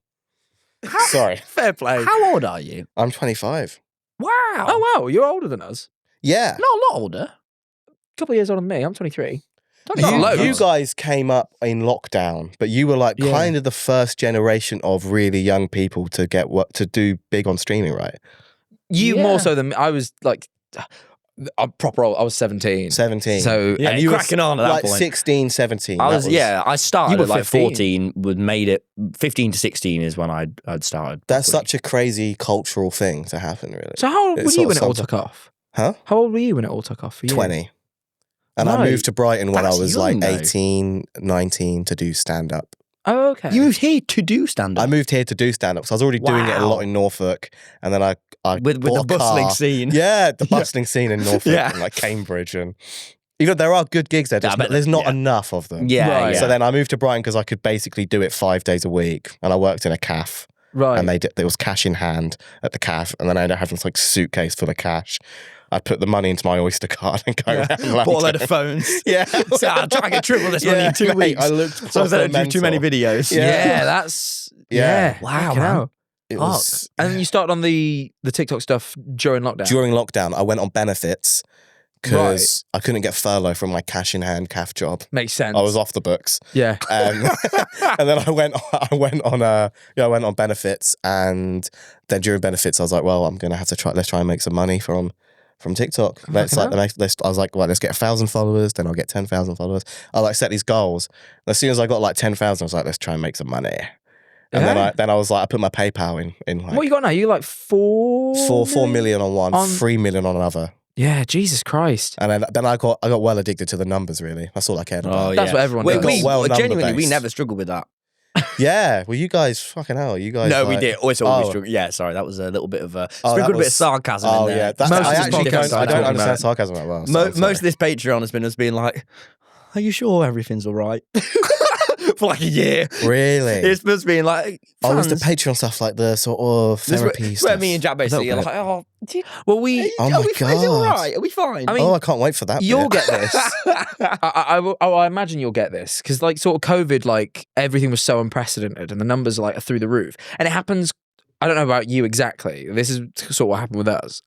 C: Sorry.
A: Fair play.
B: How old are you?
C: I'm 25.
B: Wow.
A: Oh wow, you're older than us.
C: Yeah.
B: Not a lot older.
A: A couple of years older than me. I'm 23.
C: You guys came up in lockdown, but you were kind of the first generation of really young people to do big on streaming, right?
A: You
B: Yeah.
A: more so than me. I was like, I'm proper old. I was 17.
C: 17.
A: So
B: Yeah,
C: and you
B: cracking
C: were
B: on at that point.
C: 16, 17.
B: I
C: That
B: was, I started
A: You were
B: at like
A: 15.
B: 14, made it 15 to 16 is when I'd started.
C: That's such a crazy cultural thing to happen, really.
A: So how old were
C: It's
A: you
C: sort
A: when
C: of
A: it all
C: something.
A: took off?
C: Huh?
A: How old were you when it all took off for you?
C: 20. And I
A: Right.
C: moved to Brighton when
B: That's
C: I was
B: young, though.
C: 18, 19 to do stand-up.
A: Oh, okay.
B: You moved here to do stand-up?
C: I moved here to do stand-up, so I was already doing it a lot
B: Wow.
C: in Norfolk, and then I
B: with
C: bought
B: the
C: a
B: bustling
C: car.
B: scene.
C: Yeah, the bustling scene in Norfolk
B: Yeah.
C: and Cambridge, and there are good gigs there.
B: but
C: There's not
B: yeah.
C: enough of them.
B: Yeah,
A: Right.
B: yeah.
C: So then I moved to Brighton because I could basically do it 5 days a week, and I worked in a cafe,
A: right.
C: and there was cash in hand at the cafe, and then I ended up having this suitcase full of cash. I'd put the money into my Oyster card and go around London.
B: Bought a load of phones.
C: Yeah.
B: So I'll try and get triple this money in 2
C: mate,
B: weeks.
C: I looked
B: So instead of
C: proper
B: do too many
C: mental.
B: videos.
A: yeah, that's
C: Yeah.
A: Wow,
B: Wow,
A: fucking
B: man.
A: hell.
C: It
A: Fuck.
C: was
A: And then you started on the TikTok stuff during lockdown.
C: during lockdown. I went on benefits because I couldn't get furlough from my cash in hand CAF job.
A: Makes sense.
C: I was off the books.
A: Yeah.
C: And then I went on benefits, and then during benefits I was like, well, I'm gonna have to let's try and make some money from TikTok. I was like, well, let's get 1,000 followers, then I'll get 10,000 followers. I set these goals. And as soon as I got 10,000, I was like, let's try and make some money. And then I was like, I put my PayPal in
A: What you got now? You like 4
C: 4 million on one,
A: On-
C: 3 million on another.
A: Yeah, Jesus Christ.
C: And then I got well addicted to the numbers, really. That's all I cared about.
B: Oh,
A: That's
B: yeah.
A: what everyone
B: We,
A: does.
C: got well
B: genuinely, we
C: number-based.
B: never struggled with that.
C: Yeah, well, you guys, fucking hell, you guys.
B: No, we did. Always struggled.
C: Oh.
B: Yeah, sorry, that was a little bit of a
C: that
B: sprinkled a bit of
C: was-
B: sarcasm
C: Oh
B: in there.
C: yeah,
A: Most of
C: I
A: this
C: actually
A: podcast
C: I don't
A: talking
C: understand
A: about-
C: sarcasm that well. so I'm
B: Most
C: sorry.
B: of this Patreon has been us being like, "Are you sure everything's all right?" For like a year.
C: Really?
B: It's supposed to be like,
C: Oh, was the
B: fans-
C: Patreon stuff like the sort of
B: This is where-
C: therapy
B: it's where
C: stuff?
B: me and Jack basically are
C: little
B: like, oh,
A: Well, we.
C: Oh
B: are
C: my
B: we, is it all
C: God.
B: right? Are we fine?
A: I mean,
C: Oh, I can't wait for that.
A: You'll
C: bit.
A: get this. I imagine you'll get this because, sort of COVID, everything was so unprecedented and the numbers are through the roof. And it happens. I don't know about you exactly. This is sort of what happened with us.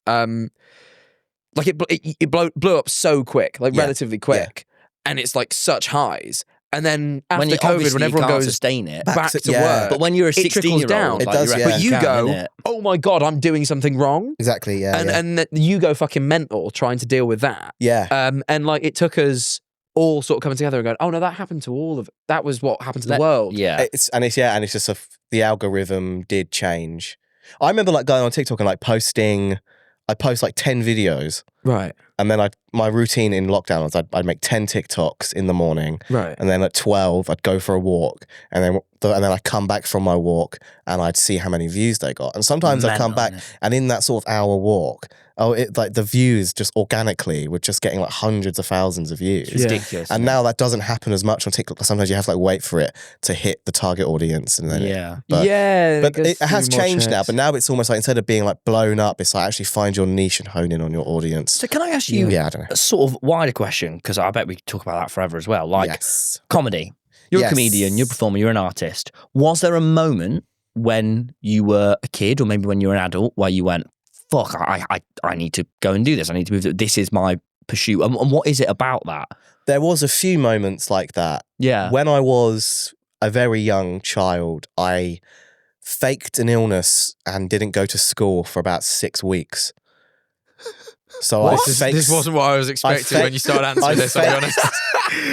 A: It blew up so quick, relatively quick, and it's such highs. And then after
B: when you,
A: COVID,
B: obviously
A: when
B: you
A: everyone
B: can't
A: goes
B: sustain it.
A: back to
C: yeah.
A: work,
B: But when you're a
A: it trickles
B: 16-year-old,
A: down.
C: It does, yeah.
A: But you go,
B: innit?
A: oh my God, I'm doing something wrong.
C: Exactly. Yeah.
A: And you go fucking mental trying to deal with that.
C: Yeah.
A: And like it took us all sort of coming together and going, oh no, that happened to all of it. That was what happened to the world.
B: Yeah.
C: It's just the algorithm did change. I remember like going on TikTok and like I'd post like 10 videos.
A: Right.
C: And then my routine in lockdown was I'd make 10 TikToks in the morning.
A: Right.
C: And then at 12, I'd go for a walk. And then I'd come back from my walk and I'd see how many views they got. And sometimes I'd come back and in that sort of hour walk, like the views just organically were just getting like hundreds of thousands of views.
B: It's ridiculous.
C: And now that doesn't happen as much on TikTok. Sometimes you have to like wait for it to hit the target audience. And then but it has changed now. But now it's almost like instead of being like blown up, it's like actually find your niche and hone in on your audience.
B: So can I ask you
C: I don't know.
B: a sort of wider question? Because I bet we could talk about that forever as well. Like comedy. You're a comedian, you're a performer, you're an artist. Was there a moment when you were a kid or maybe when you were an adult where you went, fuck, I need to go and do this. I need to move. This is my pursuit. And what is it about that?
C: There was a few moments like that.
B: Yeah.
C: When I was a very young child, I faked an illness and didn't go to school for about 6 weeks. So
A: This wasn't what I was expecting when you started answering this, I'll be honest.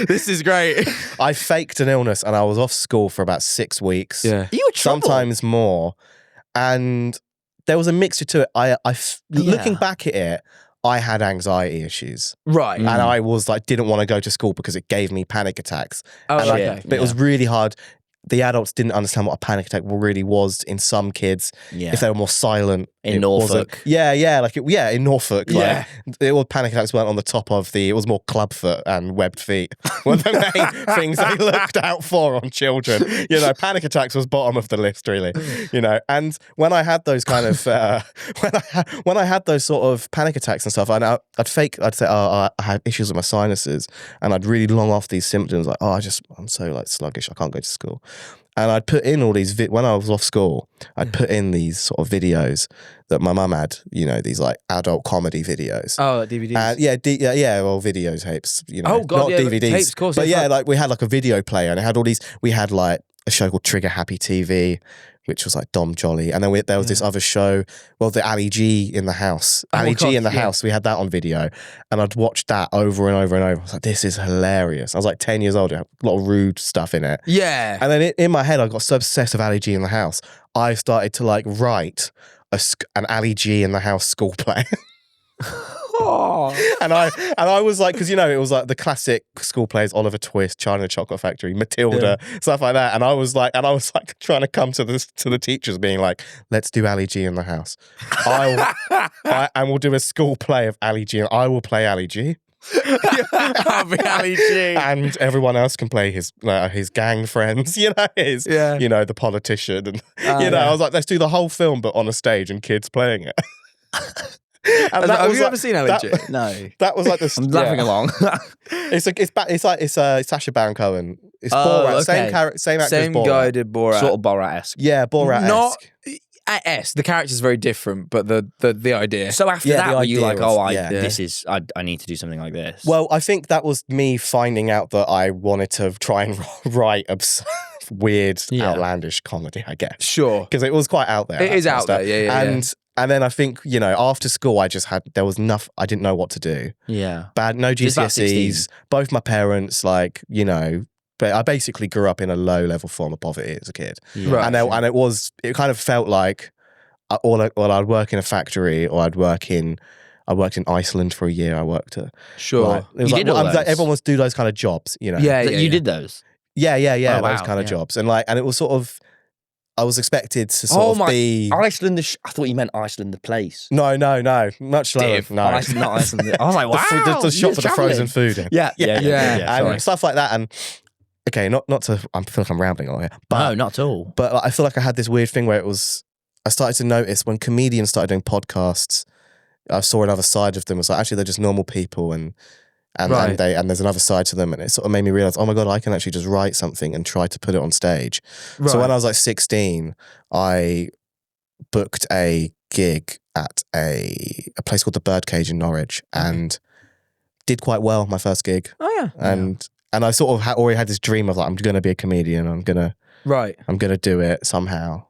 A: This is great.
C: I faked an illness and I was off school for about 6 weeks.
A: Yeah.
B: You were trouble.
C: Sometimes more. And there was a mixture to it. Looking back at it, I had anxiety issues.
A: Right.
C: And I was like, didn't want to go to school because it gave me panic attacks.
A: Oh,
C: And
A: okay.
C: but it was really hard. The adults didn't understand what a panic attack really was in some kids. If they were more silent.
B: In Norfolk.
C: In Norfolk.
A: Yeah.
C: Like, it was panic attacks weren't on the top of it was more clubfoot and webbed feet were the main things they looked out for on children. You know, panic attacks was bottom of the list, really. You know, and when I had those kind of, when I had those sort of panic attacks and stuff, I'd say, I have issues with my sinuses, and I'd really long off these symptoms, like, I'm so like sluggish, I can't go to school. And I'd put in all these, when I was off school, I'd put in these sort of videos that my mum had, you know, these like adult comedy videos.
A: Oh, DVDs.
C: Well, video tapes, you know.
A: Oh, God,
C: not DVDs.
A: Tapes, of course.
C: But like we had like a video player and it had all these, we had like a show called Trigger Happy TV, which was like Dom Jolly. And then there was this other show, the Ali G in the House. Ali G in the House, we had that on video. And I'd watched that over and over and over. I was like, this is hilarious. I was like 10 years old, it had a lot of rude stuff in it.
A: Yeah.
C: And then in my head, I got so obsessed with Ali G in the House, I started to like write an Ali G in the House school play. And I was like, because you know it was like the classic school plays, Oliver Twist, Charlie and the Chocolate Factory, Matilda, stuff like that. And I was like trying to come to the teachers, being like, let's do Ali G in the House. And we'll do a school play of Ali G. And I will play Ali G.
A: I'll be Ali G.
C: And everyone else can play his gang friends, you know, you know, the politician, and I was like, let's do the whole film but on a stage and kids playing it. And
A: have you ever seen Ali G?
B: No.
C: That was like this.
B: I'm laughing along.
C: It's Sacha Baron Cohen. It's Borat.
A: Okay.
C: Same actor as
A: Same
C: Borat.
A: guy did Borat.
B: Sort of Borat-esque.
C: Yeah, Borat.
A: Not the character's very different, but the idea.
B: So after that, were you like,
C: was,
B: I need to do something like this?
C: Well, I think that was me finding out that I wanted to try and write weird, outlandish comedy, I guess.
A: Sure.
C: Because it was quite out there.
A: It is out there, yeah.
C: And then I think, you know, after school, I didn't know what to do.
B: Yeah.
C: No GCSEs, both my parents, like, you know, but I basically grew up in a low-level form of poverty as a kid.
B: Yeah.
A: Right.
C: It kind of felt like I'd work in a factory, or I worked in Iceland for a year. I worked at
A: Sure.
C: It was
B: You
C: like,
B: did all those?
C: everyone wants to do those kind of jobs, you know.
B: You did those?
C: Yeah,
B: Oh,
C: those
B: wow,
C: kind of jobs, and it was sort of, I was expected to be
B: Iceland. I thought you meant Iceland, the place.
C: No, much lower.
B: Div.
C: No,
B: Iceland, not Iceland. I was like, wow,
C: the shop for the frozen food.
B: Yeah.
C: And stuff like that. And okay, not to. I feel like I'm rambling on here, but
B: no, not at all.
C: But I feel like I had this weird thing where I started to notice when comedians started doing podcasts, I saw another side of them. It was like, actually, they're just normal people, and there's another side to them, and it sort of made me realize, oh my God, I can actually just write something and try to put it on stage. Right. So when I was like 16, I booked a gig at a place called the Birdcage in Norwich, and did quite well my first gig.
A: Oh yeah.
C: And I sort of already had this dream of like, I'm going to be a comedian. I'm going to do it somehow.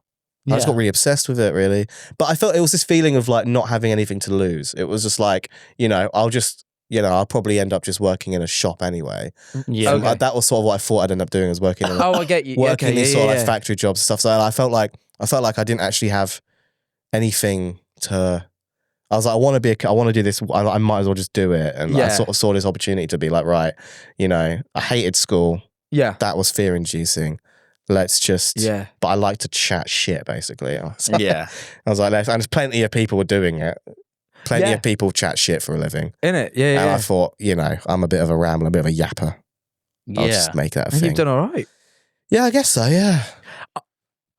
C: I just got really obsessed with it, really. But I felt it was this feeling of like not having anything to lose. It was just like, I'll probably end up just working in a shop anyway.
B: Yeah.
C: So that was sort of what I thought I'd end up doing, was working in
A: I get you.
C: working these sort of like factory jobs and stuff. So I felt like I didn't actually have anything to. I was like, I want to do this. I might as well just do it. And I sort of saw this opportunity to be like, right, I hated school.
A: Yeah.
C: That was fear-inducing. Let's just. Yeah. But I like to chat shit, basically. I was like, and there's plenty of people were doing it. Plenty of people chat shit for a living.
A: Innit? Yeah.
C: And I thought, I'm a bit of a rambler, a bit of a yapper. I'll just make that a thing.
A: You've done all right.
C: Yeah, I guess so, yeah.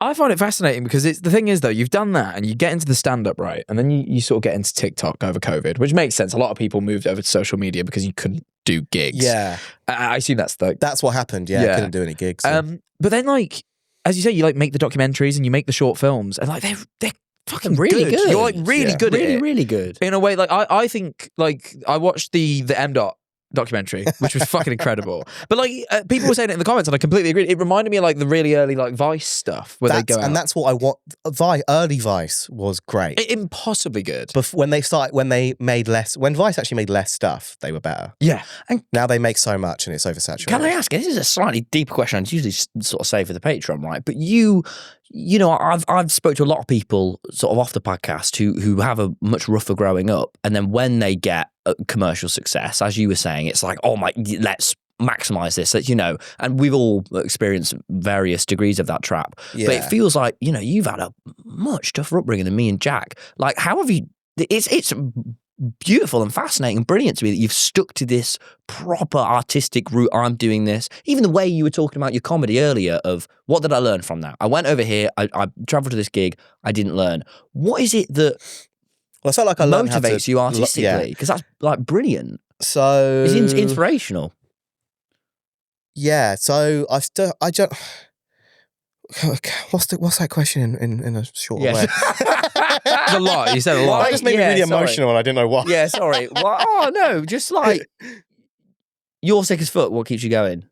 A: I find it fascinating because the thing is, though, you've done that and you get into the stand-up, right? And then you sort of get into TikTok over COVID, which makes sense. A lot of people moved over to social media because you couldn't do gigs.
C: Yeah.
A: I assume that's
C: what happened, yeah. I couldn't do any gigs. So.
A: But then, like, as you say, you like make the documentaries and you make the short films and like they're fucking really good. You're like really good at it.
B: Really good.
A: In a way, like I think, like, I watched the M. Dot documentary, which was fucking incredible. But like people were saying it in the comments, and I completely agree. It reminded me of like the really early like Vice stuff where they go out.
C: And that's what I want. Early Vice was great.
A: Impossibly good.
C: But when Vice actually made less stuff, they were better.
A: Yeah.
B: And
C: now they make so much and it's oversaturated.
B: Can I ask? This is a slightly deeper question. I'd usually sort of say for the Patreon, right? But I've spoke to a lot of people sort of off the podcast who have a much rougher growing up, and then when they get commercial success, as you were saying, it's like, oh my, let's maximize this. And we've all experienced various degrees of that trap. Yeah. But it feels like you've had a much tougher upbringing than me and Jack. Like, how have you? It's beautiful and fascinating and brilliant to me that you've stuck to this proper artistic route. I'm doing this. Even the way you were talking about your comedy earlier of what did I learn from that? I went over here, I travelled to this gig, I didn't learn. What is it that
C: I felt like I
B: motivates you artistically? Because that's like brilliant.
C: So
B: it's inspirational.
C: Yeah. So I don't. What's that question in a short way?
A: It's a lot. You said a lot.
C: That just made me really emotional, and I didn't know why.
B: Yeah, sorry. Oh no, just like you're sick as fuck. What keeps you going,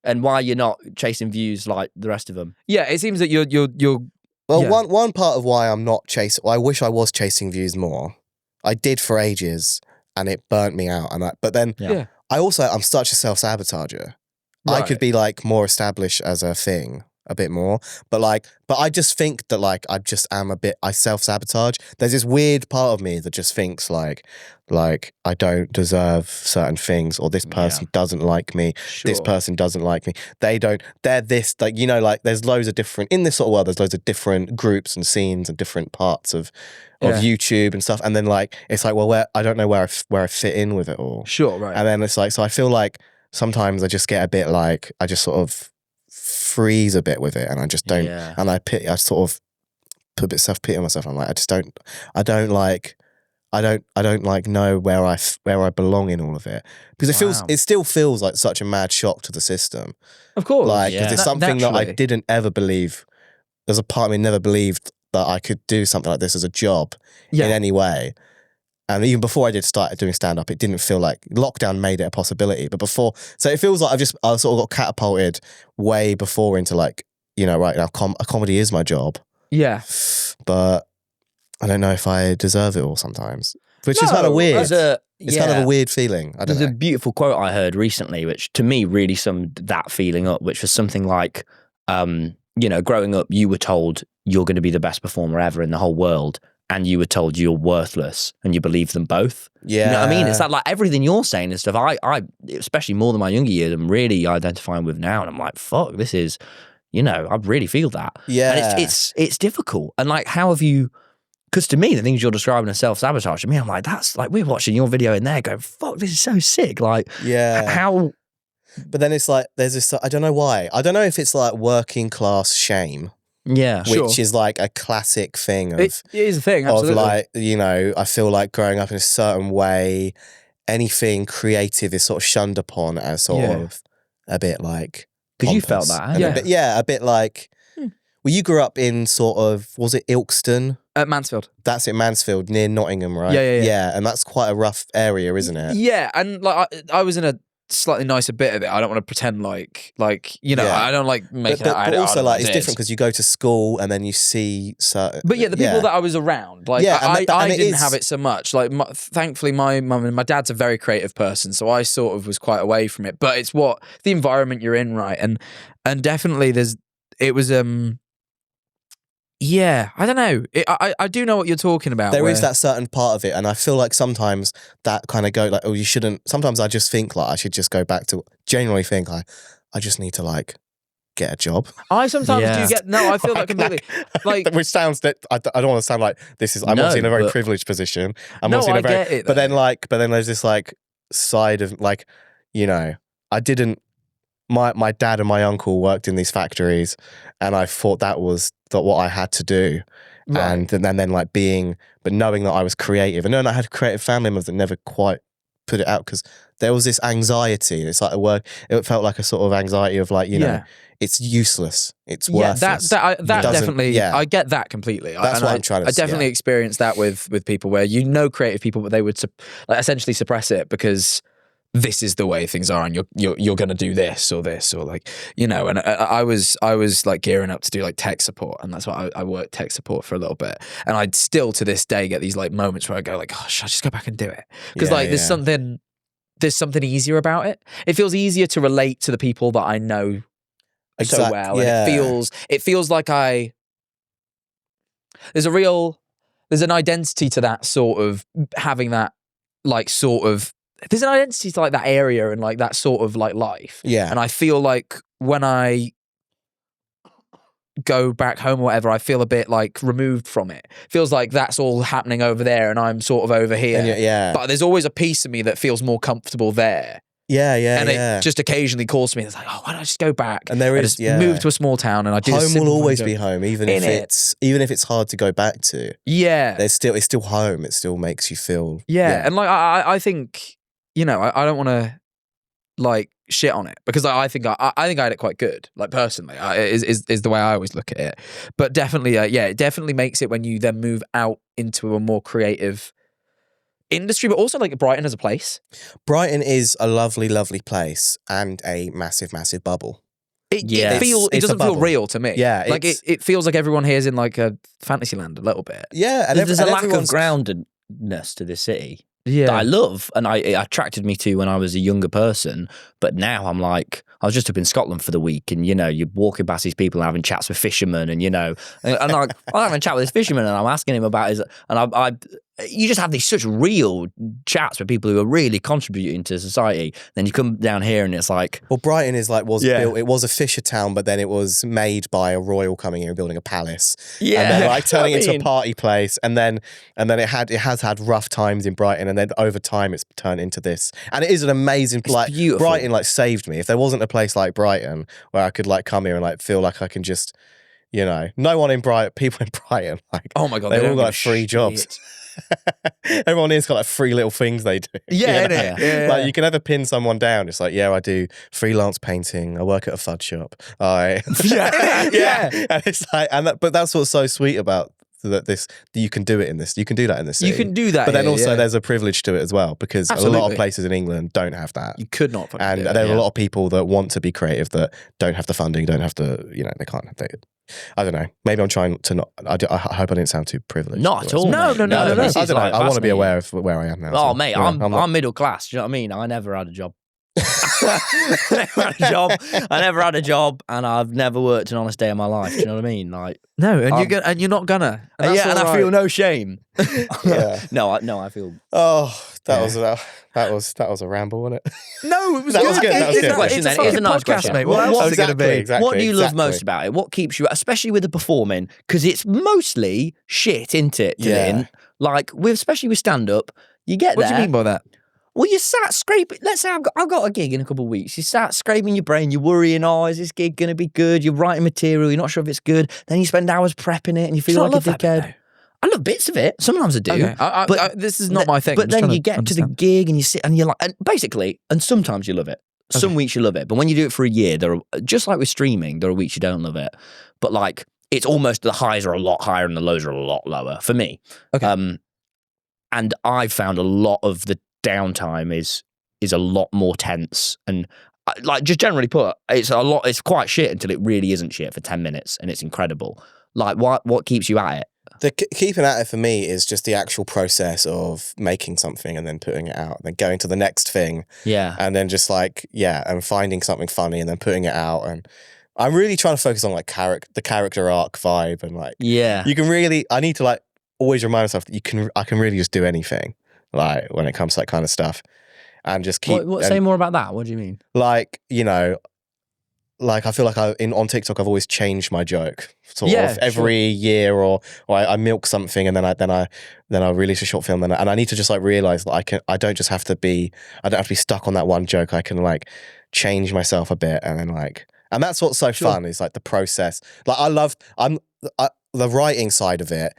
B: and why you're not chasing views like the rest of them?
A: Yeah, it seems that you're.
C: Well, one part of why I'm not chasing. I wish I was chasing views more. I did for ages, and it burnt me out. But then I'm such a self-sabotager. Right. I could be like more established as a thing. A bit more, but I just think that like I self-sabotage. There's this weird part of me that just thinks like I don't deserve certain things, or this person doesn't like me. Sure. This person doesn't like me. They're this, like, there's loads of different, in this sort of world, there's loads of different groups and scenes and different parts of YouTube and stuff. And then like, it's like, well, I don't know where I fit in with it all.
A: Sure. Right.
C: And then it's like, so I feel like sometimes I just get a bit like, I just sort of freeze a bit with it, and I just don't, and I sort of put a bit of self-pity on myself. I'm like, I don't like know where I belong in all of it, because it still feels like such a mad shock to the system.
A: Of course,
C: like because it's something that I didn't ever believe. There's a part of me never believed that I could do something like this as a job in any way. And even before I started doing stand-up, it didn't feel like lockdown made it a possibility. But before, so it feels like I sort of got catapulted way before into like, right now, comedy is my job.
A: Yeah.
C: But I don't know if I deserve it all sometimes, which is kind of weird. It's kind of a weird feeling. I don't know.
B: There's a beautiful quote I heard recently, which to me really summed that feeling up, which was something like, growing up, you were told you're going to be the best performer ever in the whole world. And you were told you're worthless, and you believe them both. Yeah. You know what I mean? It's like everything you're saying and stuff, I especially more than my younger years, I'm really identifying with now. And I'm like, fuck, this is, I really feel that.
C: Yeah.
B: And it's difficult. And like, how have you, because to me, the things you're describing as self-sabotage, to me, I'm like, that's like, we're watching your video in there going, fuck, this is so sick. Like, how?
C: But then it's like, there's this, I don't know why. I don't know if it's like working class shame.
B: Yeah,
C: which is like a classic thing of
A: it is a thing, absolutely.
C: Of like, I feel like growing up in a certain way, anything creative is sort of shunned upon as sort of a bit like,
B: because you felt that,
C: a bit like. Well, you grew up in sort of, was it Ilkeston?
A: Mansfield.
C: That's it, Mansfield, near Nottingham, right?
A: Yeah.
C: Yeah, and that's quite a rough area, isn't it?
A: Yeah, and like I was in a slightly nicer bit of it. I don't want to pretend like you know,
C: Yeah.
A: I don't like making it.
C: But also,
A: I
C: like, it's different because you go to school and then you see certain.
A: But yeah, the people that I was around, like, I didn't have it so much. Like, thankfully, my mum and my dad's a very creative person, so I sort of was quite away from it. But it's what the environment you're in, right? And definitely, it was yeah, I don't know. I do know what you're talking about.
C: There is that certain part of it, and I feel like sometimes that kind of go like, oh, you shouldn't. Sometimes I just think like I should just go back to. Genuinely think I just need to like get a job.
A: I sometimes do get I feel that completely. Like,
C: which sounds that I don't want to sound like this is. I'm obviously in a very privileged position. I'm obviously in a very.
A: Get it,
C: but then there's this like side of like, you know, I didn't. My dad and my uncle worked in these factories, and I thought that was what I had to do. Right. And then like but knowing that I was creative, and knowing I had creative family members that never quite put it out, because there was this anxiety. It's like a word. It felt like a sort of anxiety of like, you know, it's useless. It's worthless.
A: That definitely. Yeah. I get that completely.
C: That's what I'm trying to.
A: I definitely experienced that with people where creative people, but they would essentially suppress it because this is the way things are, and you're going to do this or like, you know. And I was like gearing up to do like tech support, and that's why I worked tech support for a little bit. And I'd still to this day get these like moments where I go like, oh, should I just go back and do it? Because there's something easier about it. It feels easier to relate to the people that I know so well, and it feels like there's an identity to that sort of having that like sort of. There's an identity to like that area and like that sort of like life.
C: Yeah.
A: And I feel like when I go back home or whatever, I feel a bit like removed from it. Feels like that's all happening over there and I'm sort of over here.
C: Yeah.
A: But there's always a piece of me that feels more comfortable there.
C: Yeah.
A: And it just occasionally calls to me. It's like, oh, why don't I just go back?
C: And there is
A: move to a small town, and I do.
C: Home will always be home, even if it's hard to go back to.
A: Yeah.
C: It's still home. It still makes you feel.
A: Yeah. And like I think, you know, I don't want to like shit on it, because I think I had it quite good, like personally, is the way I always look at it. But definitely, it definitely makes it when you then move out into a more creative industry, but also like Brighton as a place.
C: Brighton is a lovely, lovely place and a massive, massive bubble.
A: It doesn't feel real to me.
C: Yeah,
A: like it feels like everyone here is in like a fantasy land a little bit.
C: Yeah, and
B: there's a lack of groundedness to this city.
A: Yeah,
B: that I love, and it attracted me to when I was a younger person. But now I'm like, I was just up in Scotland for the week, and you know, you're walking past these people and having chats with fishermen, and you know, and I'm having a chat with this fisherman, and I'm asking him about his, and you just have these such real chats with people who are really contributing to society. Then you come down here and it's like,
C: well, Brighton is like built. It was a fisher town, but then it was made by a royal coming here and building a palace. Yeah, and then like turning it into a party place, and then it has had rough times in Brighton, and then over time it's turned into this, and it is an amazing
B: beautiful.
C: Brighton like saved me. If there wasn't a place like Brighton where I could like come here and like feel like I can just, you know, no one in Brighton, people in Brighton, like,
A: oh my god,
C: they all got like free jobs. Everyone here's got like free little things they do.
A: Yeah.
C: Like you can never pin someone down. It's like, I do freelance painting. I work at a fudge shop. And it's like, but that's what's so sweet about that. You can do it in this. You can do that in this city.
A: You can do that,
C: but then also there's a privilege to it as well, because
A: Absolutely.
C: a lot of places in England don't have that.
A: You could not.
C: And there are a lot of people that want to be creative that don't have the funding, don't have the, you know, they can't. I don't know. Maybe I'm trying to not. I hope I didn't sound too privileged.
B: Not at all. No.
C: I don't know. I want to be aware of where I am now.
B: Oh, mate, I'm middle class. Do you know what I mean? I never had a job. I never had a job, and I've never worked an honest day in my life. Do you know what I mean? Like,
A: no, and you're not gonna.
B: And I feel no shame.
C: Yeah.
B: No, I feel.
C: Oh, that was a ramble, wasn't it?
A: No, it was
C: that
A: good.
C: was good. That was good.
B: Question, then. It's a nice question,
A: mate. What else is it going to be?
C: Exactly,
B: what do you love most about it? What keeps you, especially with the performing? Because it's mostly shit, isn't it? Like especially with stand up, you get
A: What do you mean by that?
B: Well, you sat scraping. Let's say I've got a gig in a couple of weeks. You sat scraping your brain. You're worrying, is this gig going to be good? You're writing material. You're not sure if it's good. Then you spend hours prepping it, and you feel like a dickhead. I love bits of it. Sometimes I do.
A: Okay. But this is not my thing.
B: But then you get to the gig and you sit and you're like, and basically, and sometimes you love it. Some weeks you love it. But when you do it for a year, just like with streaming, there are weeks you don't love it. But like, it's almost the highs are a lot higher and the lows are a lot lower for me.
A: Okay.
B: And I've found a lot of the downtime is is a lot more tense and like just generally put, it's quite shit until it really isn't shit for 10 minutes and it's incredible. Like what keeps you at it?
C: The keeping at it for me is just the actual process of making something and then putting it out, then going to the next thing.
B: Yeah.
C: And then just like, and finding something funny and then putting it out. And I'm really trying to focus on like the character arc vibe and like, you can really, I need to like always remind myself that I can really just do anything like when it comes to that kind of stuff and just keep.
B: Say more about that. What do you mean?
C: Like, you know, like I feel like on TikTok I've always changed my joke sort of every year, or I milk something and then I release a short film and I need to just like realize that I don't have to be stuck on that one joke. I can like change myself a bit and then like, and that's what's so fun is like the process. Like the writing side of it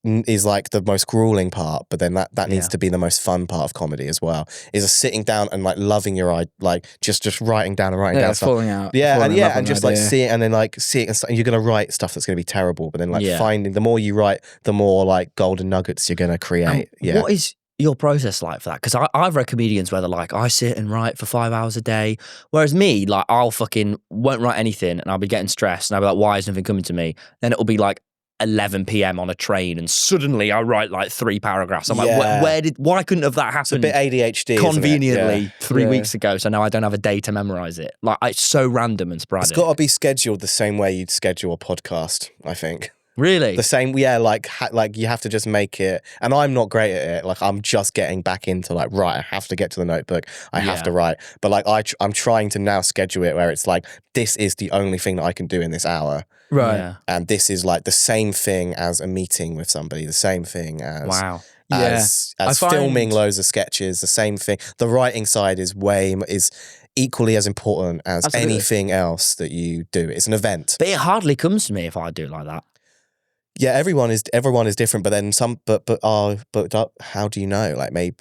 C: is like the most grueling part, but then that needs to be the most fun part of comedy as well. Is a sitting down and like loving your eye, like just writing down stuff.
A: Falling out,
C: and just like seeing and then like seeing and you're gonna write stuff that's gonna be terrible, but then like finding the more you write, the more like golden nuggets you're gonna create.
B: What is your process like for that? Because I've read comedians where they're like, I sit and write for 5 hours a day, whereas me, like I'll fucking won't write anything and I'll be getting stressed and I'll be like, why is nothing coming to me? Then it'll be like 11 p.m. on a train and suddenly I write like 3 paragraphs. I'm like, why couldn't have that happened?
C: It's a bit ADHD,
B: conveniently 3 weeks ago, so now I don't have a day to memorize it. Like it's so random and sporadic.
C: It's got to be scheduled the same way you'd schedule a podcast, I think.
B: Really?
C: The same, like you have to just make it, and I'm not great at it. Like I'm just getting back into like, right, I have to get to the notebook. I have to write. But like I'm trying to now schedule it where it's like, this is the only thing that I can do in this hour.
A: Right.
B: Yeah.
C: And this is like the same thing as a meeting with somebody, the same thing as as filming loads of sketches, the same thing. The writing side is equally as important as anything else that you do. It's an event.
B: But it hardly comes to me if I do it like that.
C: Yeah, everyone is different, but then but how do you know? Like maybe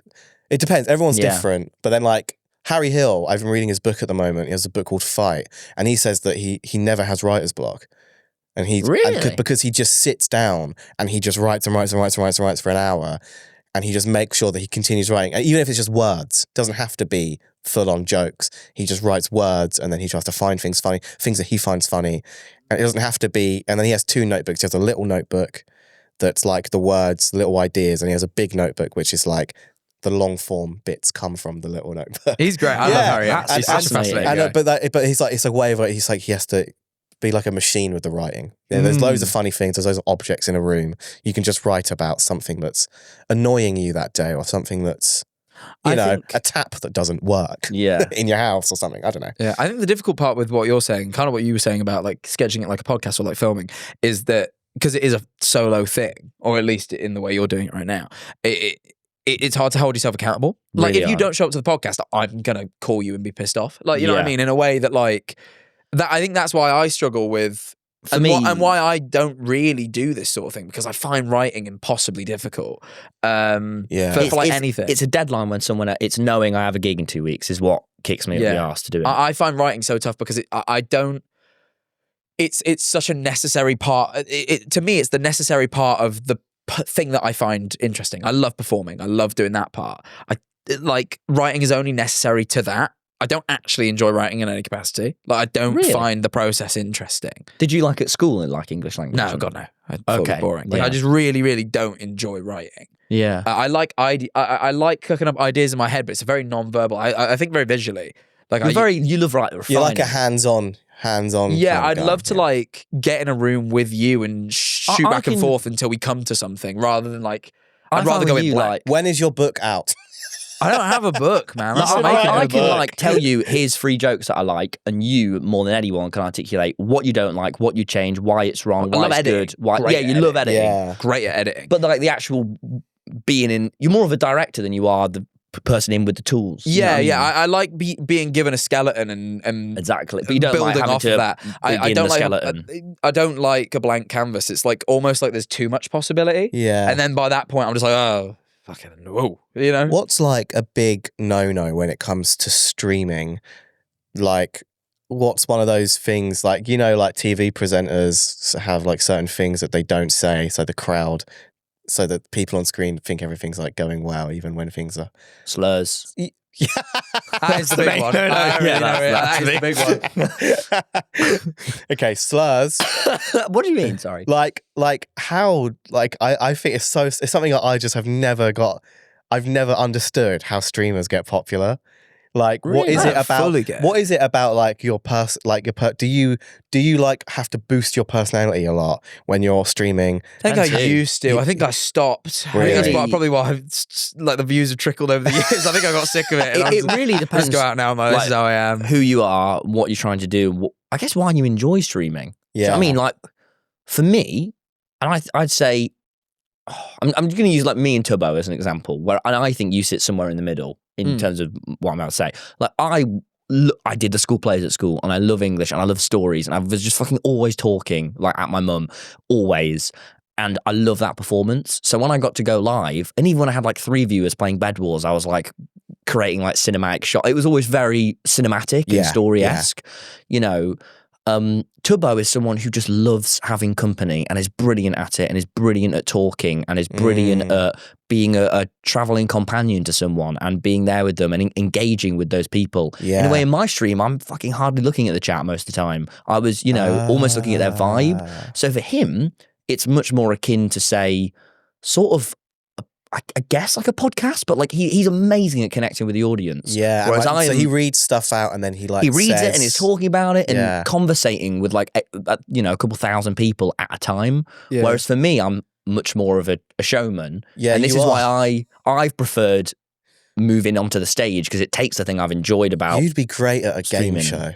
C: it depends. Everyone's different, but then like Harry Hill, I've been reading his book at the moment. He has a book called Fight, and he says that he never has writer's block, and because he just sits down and he just writes and writes and writes and writes and writes for an hour, and he just makes sure that he continues writing, and even if it's just words, it doesn't have to be full-on jokes. He just writes words, and then he tries to find things funny, things that he finds funny. And it doesn't have to be, and then he has 2 notebooks. He has a little notebook that's like the words, little ideas, and he has a big notebook, which is like the long form bits come from the little notebook.
A: He's great. I love Harry.
B: He's such a fascinating guy.
C: But he's like, it's a way of it. He's like, he has to be like a machine with the writing. Yeah, there's loads of funny things. There's loads of objects in a room. You can just write about something that's annoying you that day, or something that's, you know, a tap that doesn't work in your house or something. I don't know.
A: Yeah, I think the difficult part with what you're saying, kind of what you were saying about like scheduling it like a podcast or like filming, is that because it is a solo thing, or at least in the way you're doing it right now, it's hard to hold yourself accountable. Like if you don't show up to the podcast, I'm gonna call you and be pissed off. Like you know what I mean? In a way that like that, I think that's why I struggle with. And why I don't really do this sort of thing, because I find writing impossibly difficult. For like anything.
B: It's a deadline when it's knowing I have a gig in 2 weeks is what kicks me up the arse to do it.
A: I find writing so tough because I don't. It's such a necessary part. To me, it's the necessary part of the thing that I find interesting. I love performing. I love doing that part. Like writing is only necessary to that. I don't actually enjoy writing in any capacity. Like I don't find the process interesting.
B: Did you like at school in like English language?
A: No, God no. I thought it boring. Like I just really, really don't enjoy writing.
B: Yeah,
A: I like cooking up ideas in my head, but it's very non-verbal. I think very visually. Like
B: you love writing.
C: You're like a hands-on.
A: Yeah, I'd love to like get in a room with you and shoot back and forth until we come to something, rather than like I'd rather go in blank.
C: When is your book out?
A: I don't have a book, man.
B: I can like tell you here's 3 jokes that I like, and you more than anyone can articulate what you don't like, what you change, why it's wrong, why it's good. You love editing. Yeah.
A: Great at editing.
B: But like the actual being in, you're more of a director than you are the person in with the tools.
A: I like being given a skeleton and
B: exactly. But you don't
A: building
B: like
A: off of that. I don't like
B: skeleton.
A: I don't like a blank canvas. It's like almost like there's too much possibility.
C: Yeah.
A: And then by that point, I'm just like, oh. Fucking whoa, you know?
C: What's like a big no-no when it comes to streaming? Like, what's one of those things, like, you know, like TV presenters have like certain things that they don't say, so the crowd, so that people on screen think everything's like going well, even when things are
B: slurs.
A: That is the big one. That is the big one.
C: Okay, slurs.
B: What do you mean? Sorry.
C: Like how? Like I think it's something that I just have never got. I've never understood how streamers get popular. Like, what is it about? What is it about like your do you like have to boost your personality a lot when you're streaming?
A: I think I used to. I think I stopped.
C: Really?
A: I think that's probably why like the views have trickled over the years. I think I got sick of it.
B: It really depends.
A: Let's go out now. I'm like, this is how I am.
B: Who you are, what you're trying to do. I guess why you enjoy streaming.
C: Yeah.
B: So, I mean, like for me, and I'd say, I'm going to use like me and Tubbo as an example, and I think you sit somewhere in the middle in terms of what I'm about to say. Like I did the school plays at school, and I love English, and I love stories, and I was just fucking always talking like at my mum, always. And I love that performance. So when I got to go live, and even when I had like 3 viewers playing Bed Wars, I was like creating like cinematic shot. It was always very cinematic and story-esque, you know. Tubbo is someone who just loves having company and is brilliant at it, and is brilliant at talking, and is brilliant at being a traveling companion to someone and being there with them and engaging with those people. In a way, in my stream, I'm fucking hardly looking at the chat most of the time. I was, you know, almost looking at their vibe. So for him, it's much more akin to, say, sort of, I guess like a podcast, but like he's amazing at connecting with the audience.
C: Yeah,
B: whereas
C: so he reads stuff out and then he reads
B: it and he's talking about it and conversating with like you know, a couple thousand people at a time. Yeah. Whereas for me, I'm much more of a showman. Yeah, and this is why I've preferred moving onto the stage, because it takes the thing I've enjoyed about.
C: You'd be great at a game show.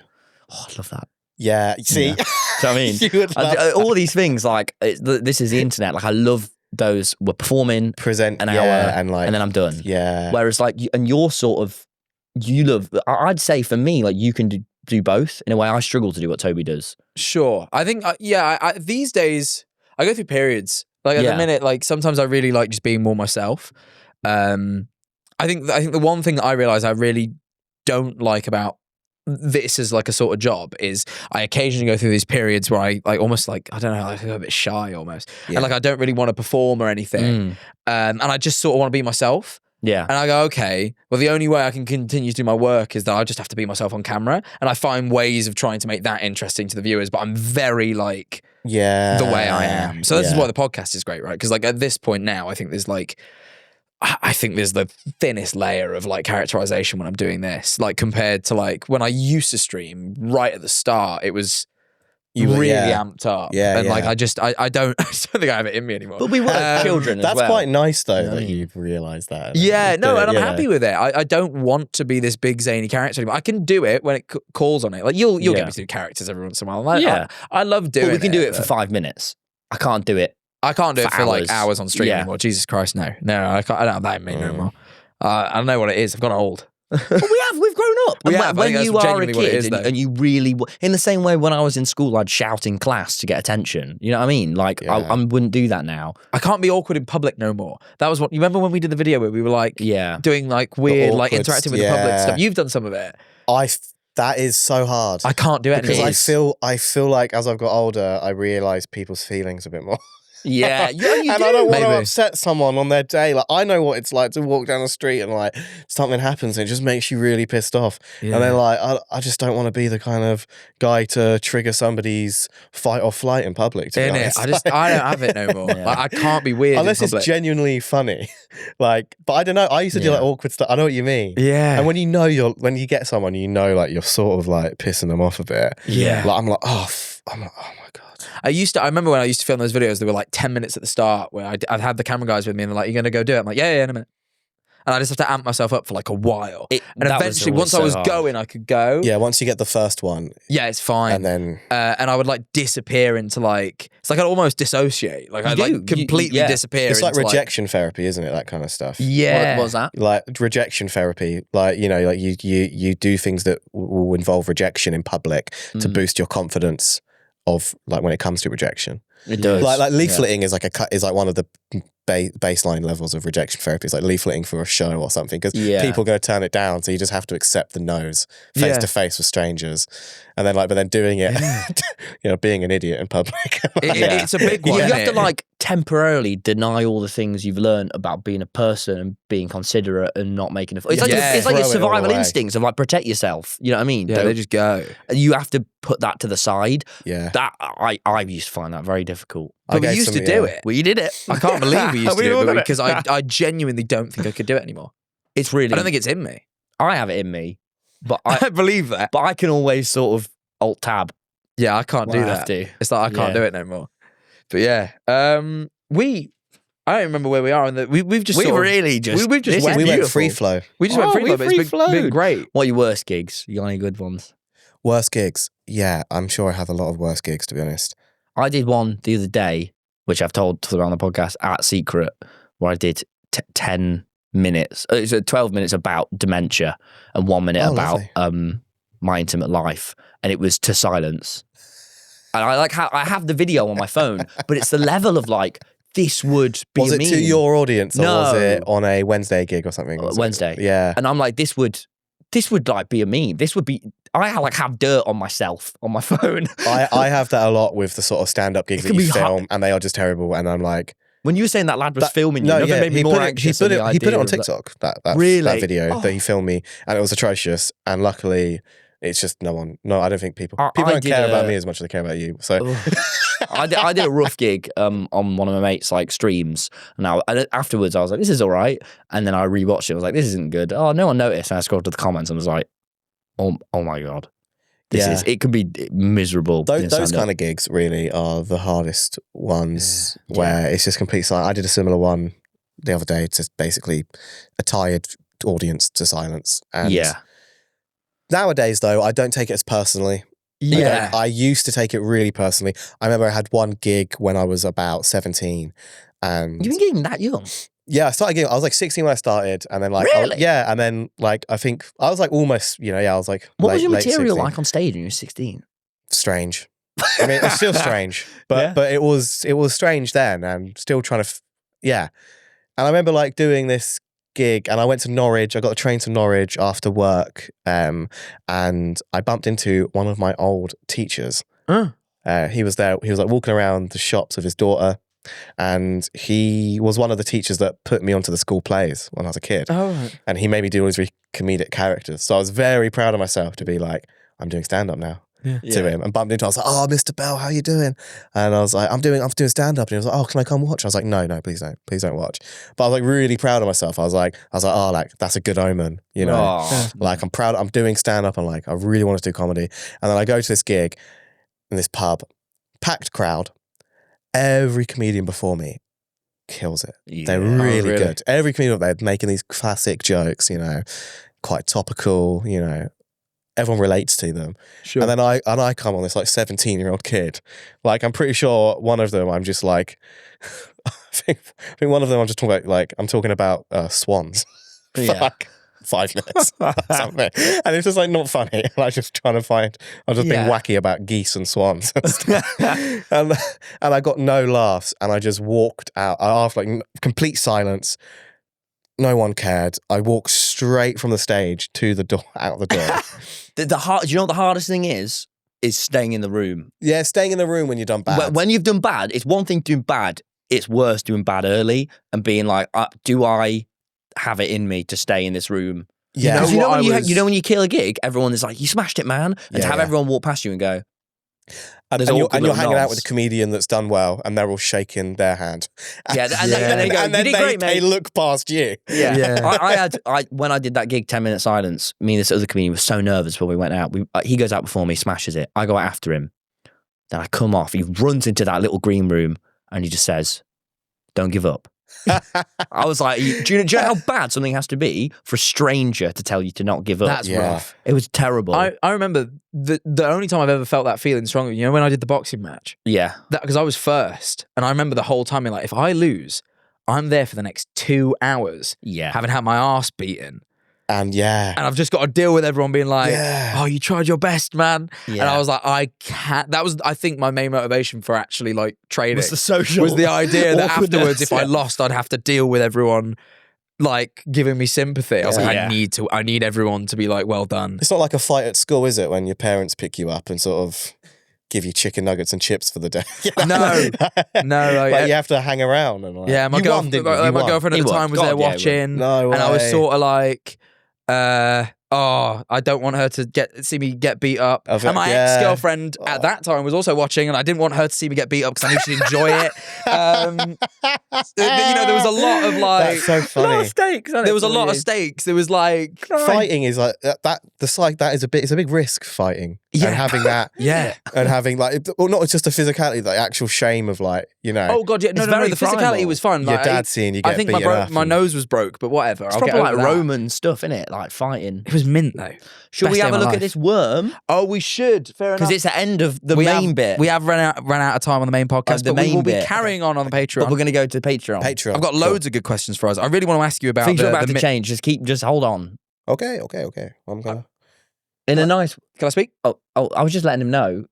B: Oh, I love that.
C: Yeah, see,
B: so I mean, all these things like this is the internet. Like I love. Those were performing, present an hour, and then I'm done. Yeah. Whereas like, and you're sort of, you love. I'd say for me, like you can do both. In a way, I struggle to do what Toby does.
A: Sure, I think these days I go through periods. Like at the minute, like sometimes I really like just being more myself. I think the one thing that I realize I really don't like about this as like a sort of job is I occasionally go through these periods where I like almost like, I don't know, I feel a bit shy almost. And like I don't really want to perform or anything. And I just sort of want to be myself. Yeah. And I go, okay, well, the only way I can continue to do my work is that I just have to be myself on camera. And I find ways of trying to make that interesting to the viewers, but I'm very like the way I am. So this is why the podcast is great, right? Because like at this point now, I think there's the thinnest layer of like characterization when I'm doing this, like compared to like when I used to stream right at the start, it was really amped up. Like I don't think I have it in me anymore.
B: But we were children.
C: That's
B: well.
C: quite nice though that you've realised that.
A: And I'm happy with it. I don't want to be this big zany character anymore. I can do it when it calls on it. Like you'll get me to do characters every once in a while. I love doing it.
B: We can do it for 5 minutes. I can't do it
A: for like hours on stream anymore. Jesus Christ, no, I don't have that in me no more. I don't know what it is. I've got old.
B: We've grown up. When you are a kid and you really, in the same way when I was in school, I'd shout in class to get attention. You know what I mean? Like I wouldn't do that now.
A: I can't be awkward in public no more. That was what you remember when we did the video where we were like, doing like weird, like interacting with the public stuff. You've done some of it.
C: That is so hard.
A: I can't do it
C: because I feel like as I've got older, I realise people's feelings a bit more.
B: Yeah, you
C: and I don't want to upset someone on their day. Like I know what it's like to walk down the street and like something happens and it just makes you really pissed off. And then like I just don't want to be the kind of guy to trigger somebody's fight or flight in public. To be honest.
A: I don't have it no more. Like, I can't be weird
C: unless it's genuinely funny. Like, but I don't know. I used to do like awkward stuff. I know what you mean. Yeah. And when you get someone, you know, like you're sort of like pissing them off a bit. Yeah. Like I'm like, oh my god.
A: I remember when I used to film those videos, there were like 10 minutes at the start where I'd had the camera guys with me and they're like, you're going to go do it? I'm like, yeah, in a minute. And I just have to amp myself up for like a while. And eventually, once I was going, I could go.
C: Yeah, once you get the first one.
A: Yeah, it's fine.
C: And then...
A: and I would like disappear into like... It's like I'd almost dissociate. Like I'd like completely disappear.
C: It's like rejection therapy, isn't it? That kind of stuff.
A: Yeah.
B: What was that?
C: Like rejection therapy. Like, you know, like you do things that will involve rejection in public to boost your confidence of like when it comes to rejection.
B: It does.
C: Like leafleting is like one of the baseline levels of rejection therapy. It's like leafleting for a show or something because people are going to turn it down, so you just have to accept the no's face to face with strangers, and then but then doing it, you know, being an idiot in public.
A: It's a big one.
B: You have to like temporarily deny all the things you've learned about being a person and being considerate and not making a it's like
A: Yeah,
B: it's like your
C: throw it all
B: survival
C: away.
B: instincts of like protect yourself. You know what I mean?
A: Yeah, they just go.
B: You have to put that to the side.
C: Yeah.
B: That I used to find that very difficult.
A: But we
C: gave
A: used
C: some-
A: to do
C: yeah.
A: it.
B: Well, you did it.
A: I can't believe we used to
B: We
A: do
B: all
A: it
B: done
A: because I genuinely don't think I could do it anymore.
B: It's really.
A: I don't think it's in me.
B: I have it in me, but
A: I
B: I
A: don't believe that.
B: but I can always sort of alt tab.
A: Yeah, I can't
B: when
A: do
B: I have
A: that.
B: to.
A: It's like I can't
B: Yeah.
A: do it no more. But yeah, I don't remember where we are, and we've just
B: We
A: sort of-
B: really just
A: we've just
B: this is
A: went
C: We went
B: beautiful.
C: free flow.
A: we just
B: Oh,
A: went free
B: we
A: flow, but it's been
B: free-flowed.
A: great.
B: What are your worst gigs? You got any good ones?
C: Worst gigs. Yeah, I'm sure I have a lot of worst gigs, to be honest.
B: I did one the other day, which I've told around the podcast at Snikrep, where I did 10 minutes. It's 12 minutes about dementia and 1 minute
C: Oh,
B: about
C: lovely.
B: my intimate life, and it was to silence. And I have the video on my phone, but it's the level of like this would be
C: Was
B: a
C: it to
B: meme.
C: your audience or was
B: No.
C: it on a Wednesday gig or something? Was it-
B: Wednesday.
C: Yeah.
B: And I'm like, this would like be a meme. This would be. I like have dirt on myself on my phone.
C: I have that a lot with the sort of stand-up gigs
B: It
C: that
B: can
C: you
B: be
C: film and they are just terrible. And I'm like,
B: When you were saying that lad was
C: That-
B: filming you,
C: no,
B: nothing
C: yeah,
B: made me
C: he
B: more
C: put it,
B: anxious.
C: he put
B: than
C: it,
B: the
C: he put it
B: idea
C: on
B: of that.
C: TikTok. That
B: Really?
C: video
B: Oh.
C: that he filmed me, and it was atrocious. And luckily, it's just no one. No, I don't think people
B: I
C: don't
B: did
C: care about
B: a-
C: me as much as they care about you. So
B: I did a rough gig on one of my mates' like streams. Now afterwards, I was like, "This is all right," and then I rewatched it. I was like, "This isn't good." Oh, no one noticed. And I scrolled to the comments and was like, "Oh my god, this
C: Yeah.
B: is it could be miserable."
C: those kind of gigs really are the hardest ones where it's just complete silence. I did a similar one the other day to basically a tired audience to silence. And
B: yeah,
C: nowadays, though, I don't take it as personally.
A: Yeah.
C: I used to take it really personally. I remember I had one gig when I was about 17. And
B: you've been getting that young.
C: yeah, I started gigging. I was like 16 when I started. And then like,
B: Really?
C: yeah. And then like, I think I was like almost, I was like,
B: What was your
C: late
B: material
C: 16.
B: like on stage when you were 16?
C: Strange. I mean, it's still strange, but it was strange then, and still trying to, yeah. And I remember like doing this gig, and I went to Norwich. I got a train to Norwich after work, and I bumped into one of my old teachers.
A: Oh.
C: He was there. He was like walking around the shops with his daughter, and he was one of the teachers that put me onto the school plays when I was a kid.
A: Oh, right.
C: And he made me do all these really comedic characters. So I was very proud of myself to be like, I'm doing stand up now. To him and bumped into him. I was like, "Oh, Mr. Bell, how you doing?" And I was like, I'm doing stand up." And he was like, "Oh, can I come watch?" I was like, No, please don't watch." But I was like really proud of myself. I was like, "Oh, like that's a good omen,
B: Oh.
C: Like I'm proud. I'm doing stand up, and like I really want to do comedy." And then I go to this gig in this pub, packed crowd. Every comedian before me kills it. They're
B: Yeah.
C: really,
A: really?
C: good. Every comedian they're making these classic jokes, quite topical, Everyone relates to them.
A: Sure.
C: And then I come on this like 17-year-old kid. Like I'm pretty sure one of them I'm just like I think one of them I'm just talking about swans for
B: Yeah.
C: like 5 minutes or something. And it's just like not funny. And I was just trying to I was just being
B: Yeah.
C: wacky about geese and swans and stuff. and I got no laughs, and I just walked out after like complete silence. No one cared. I walked straight from the stage to the door, out the door.
B: Do you know what the hardest thing is? Is staying in the room.
C: Yeah, staying in the room when you've done bad.
B: When you've done bad, it's one thing doing bad. It's worse doing bad early and being like, do I have it in me to stay in this room?
C: yeah,
B: Because
A: know what
B: you know when you kill a gig, everyone is like, "You smashed it, man," and
C: Yeah,
B: to have
C: yeah.
B: everyone walk past you and go,
C: and
B: there's
C: you're
B: awkward little
C: hanging out
B: nods.
C: with a comedian that's done well, and they're all shaking their hand.
B: Yeah, and they go,
C: and then
B: "You did great,
C: they
B: mate."
C: look past you.
B: Yeah,
A: Yeah.
B: when I did that gig, 10-minute silence. Me and this other comedian was so nervous when we went out. He goes out before me, smashes it. I go out after him. Then I come off. He runs into that little green room and he just says, "Don't give up." I was like, do you know how bad something has to be for a stranger to tell you to not give up?
A: That's
C: Yeah.
A: rough.
B: It was terrible.
A: I remember the only time I've ever felt that feeling stronger, when I did the boxing match.
B: yeah.
A: Because I was first, and I remember the whole time being like, if I lose, I'm there for the next 2 hours,
B: Yeah.
A: having had my arse beaten,
C: And yeah,
A: and I've just got to deal with everyone being like,
C: Yeah.
A: "Oh, you tried your best, man," and
B: Yeah.
A: I was like, "I can't." That was, I think, my main motivation for actually like training
B: Was the social
A: was the idea that
B: awkwardness,
A: afterwards, if I
B: yeah.
A: lost, I'd have to deal with everyone like giving me sympathy. I was like,
B: Yeah.
A: I need everyone to be like, "Well done."
C: it's not like a fight at school, is it? When your parents pick you up and sort of give you chicken nuggets and chips for the day.
A: No.
C: Like you have to hang around and like,
A: Yeah, my
C: you won, didn't you? You
A: my
C: won.
A: girlfriend at
B: He
A: the
B: won.
A: time was
B: God,
A: there
B: yeah, he won.
A: watching,
C: No
A: and I was
C: way.
A: sort of like, I don't want her to see me get beat up.
C: Of
A: And
C: it,
A: my
C: yeah.
A: ex-girlfriend at that time was also watching, and I didn't want her to see me get beat up because I knew she'd enjoy it. There was a lot of like,
C: That's so
B: A lot
C: funny.
B: of stakes.
A: there was a lot of stakes. There was like,
C: Fighting is like that. That is it's a big risk fighting.
A: Yeah.
C: And having that.
A: yeah.
C: And having like, well, not just the physicality, the actual shame of like,
A: Oh god, yeah. No,
B: It's
A: no,
B: very
A: the physicality
B: primal.
A: was fun.
C: your
A: Like,
C: dad seeing you get
A: I think
C: beaten up.
A: my
C: and-
A: nose was broke, but whatever.
B: It's
A: I'll get
B: proper like
A: over that.
B: Roman stuff, innit? Like fighting.
A: It was mint though.
B: Should
A: Best
B: we
A: day
B: have
A: of
B: a
A: my
B: look
A: life.
B: at this worm?
A: Oh, we should. Fair enough.
B: Because it's the end of the
A: we
B: main
A: have,
B: bit.
A: We have run out of time on the main podcast,
B: the
A: but we
B: main
A: will be
B: bit.
A: carrying on the Patreon.
B: But we're going to go to Patreon.
C: Patreon.
A: I've got loads of good questions for us. I really want to ask you about
B: Things are
A: the
B: about to change. Just hold on.
C: Okay. I'm gonna.
B: In a nice.
A: Can I speak?
B: Oh, I was just letting him know.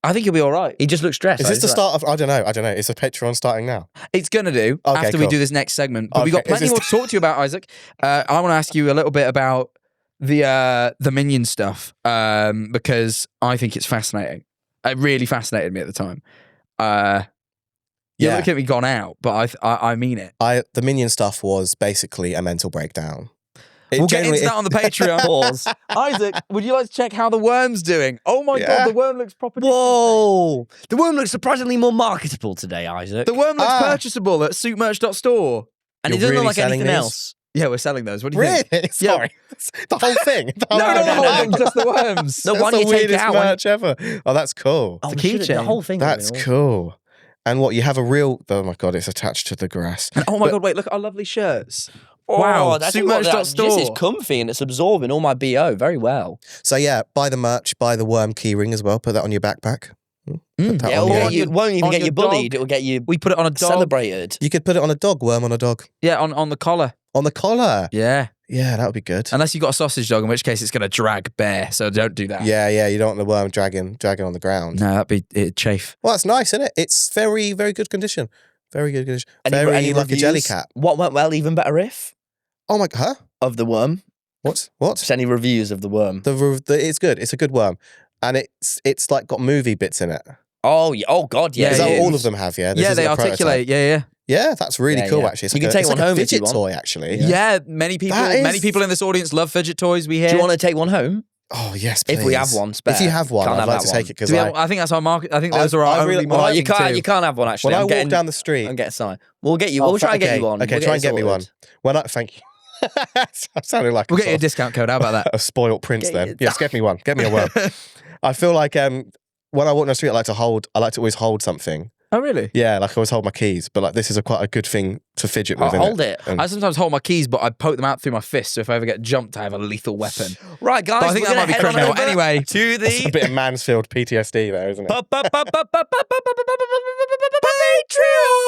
A: I think you'll be all right.
B: He just looks stressed.
C: Is
B: I
C: this the
B: was
C: start of? I don't know. Is the Patreon starting now?
A: It's gonna do
C: Okay,
A: after we
C: cool.
A: do this next segment. But we've got
C: Okay, is
A: plenty
C: this
A: more to talk to you about, Isaac. I want to ask you a little bit about the Minion stuff because I think it's fascinating. It really fascinated me at the time. You
C: Yeah.
A: look at me gone out, but I mean it.
C: The Minion stuff was basically a mental breakdown. It
A: We'll get into
C: generally-
A: that on the Patreon. Pause. Isaac, would you like to check how the worm's doing? Oh my
C: Yeah.
A: god, the worm looks proper.
B: Whoa! The worm looks surprisingly more marketable today, Isaac.
A: The worm looks
C: Ah.
A: purchasable at suitmerch.store.
B: and it
C: You're
B: doesn't
C: really
B: look like
C: selling
B: anything
C: these?
B: else.
A: Yeah, we're selling those. What do you
C: Really?
A: think?
C: Sorry. The whole thing. The whole
A: No, not the
B: no,
A: whole
B: no.
A: thing, just the worms.
B: No,
C: That's
B: why
C: the
B: don't you take it
C: weirdest
B: out?
C: merch ever. Oh, that's cool.
B: Oh,
A: The
B: we should've-
A: keychain.
B: The whole thing.
C: That's cool. And what, you have a real... Oh my God, it's attached to the grass.
A: And oh my
C: But-
A: god, wait, look at our lovely shirts.
B: Oh,
A: Wow,
B: that's what
A: suitmerch.store.
B: This is comfy and it's absorbing all my BO very well.
C: So yeah, buy the merch, buy the worm keyring as well. Put that on your backpack. Put that
B: Yeah,
C: on
B: it'll
C: your-
B: get you, it won't even
A: on
B: get
A: your
B: you bullied.
A: dog.
B: It'll get you
A: We put it on a dog.
B: celebrated.
C: You could put it on a dog, worm on a dog.
A: Yeah, on the collar.
C: On the collar.
A: Yeah.
C: Yeah, that would be good.
A: Unless you've got a sausage dog, in which case it's going to drag bare. So don't do that.
C: Yeah, you don't want the worm dragging on the ground.
A: No, it'd chafe.
C: Well, that's nice, isn't it? It's very, very good condition. Very good condition.
B: Any
C: Very like a jelly
B: reviews?
C: cat.
B: What went well? Even better if
C: Oh my, huh?
B: of the worm.
C: What?
B: Just any reviews of the worm.
C: It's good. It's a good worm. And it's like got movie bits in it.
B: Oh yeah. Oh god. Yeah.
A: Yeah,
C: Is that
A: yeah.
C: what all of them have, yeah? This
A: Yeah,
C: isn't
A: they
C: a prototype.
A: articulate. Yeah.
C: Yeah, that's really
B: Yeah,
C: cool,
B: yeah.
C: actually. It's
B: You
C: like
B: can take
C: it's
B: one
C: like
B: home
C: a
B: if you
C: fidget
B: want.
C: toy, actually.
A: Yeah, many people
C: That is-
A: many people in this audience love fidget toys. We hear.
B: Do you want to take one home?
C: Oh, yes, please.
B: If we have one spare.
C: If you have one,
B: Can't
C: I'd
B: have
C: like
B: that
C: to
B: one.
C: take it because
A: Do we have- I think that's our market. I think those
C: I
A: are our
C: really-
A: only
C: well,
B: Oh,
A: marketing
B: you can't.
A: too.
B: You can't have one actually.
C: when I
B: I'm
C: walk
B: getting,
C: down the street...
B: I'm getting signed. We'll get you.
C: Oh,
B: We'll try and get you one.
C: Okay,
B: We'll
C: try and
B: it
C: get me one.
B: sorted.
C: Thank you. I sounded like
A: We'll
C: a
A: get you a
C: sort
A: discount code. How about that?
C: of a spoilt prince
B: Get
C: then.
B: you-
C: Yes, get me one. Get me a worm. I feel like when I walk down the street, I like to always hold something.
A: Oh, really?
C: Yeah, like I always hold my keys, but like this is quite a good thing to fidget with.
B: I'll
C: innit?
B: hold it.
C: And-
A: I sometimes hold my keys, but I poke them out through my fist. So if I ever get jumped, I have a lethal weapon.
B: Right, guys.
A: But I think
B: we're
A: that might be
B: gonna head on
A: criminal.
B: over
A: Anyway.
B: to
C: That's a
B: the
C: bit of Mansfield PTSD there, isn't it?
B: Patreon.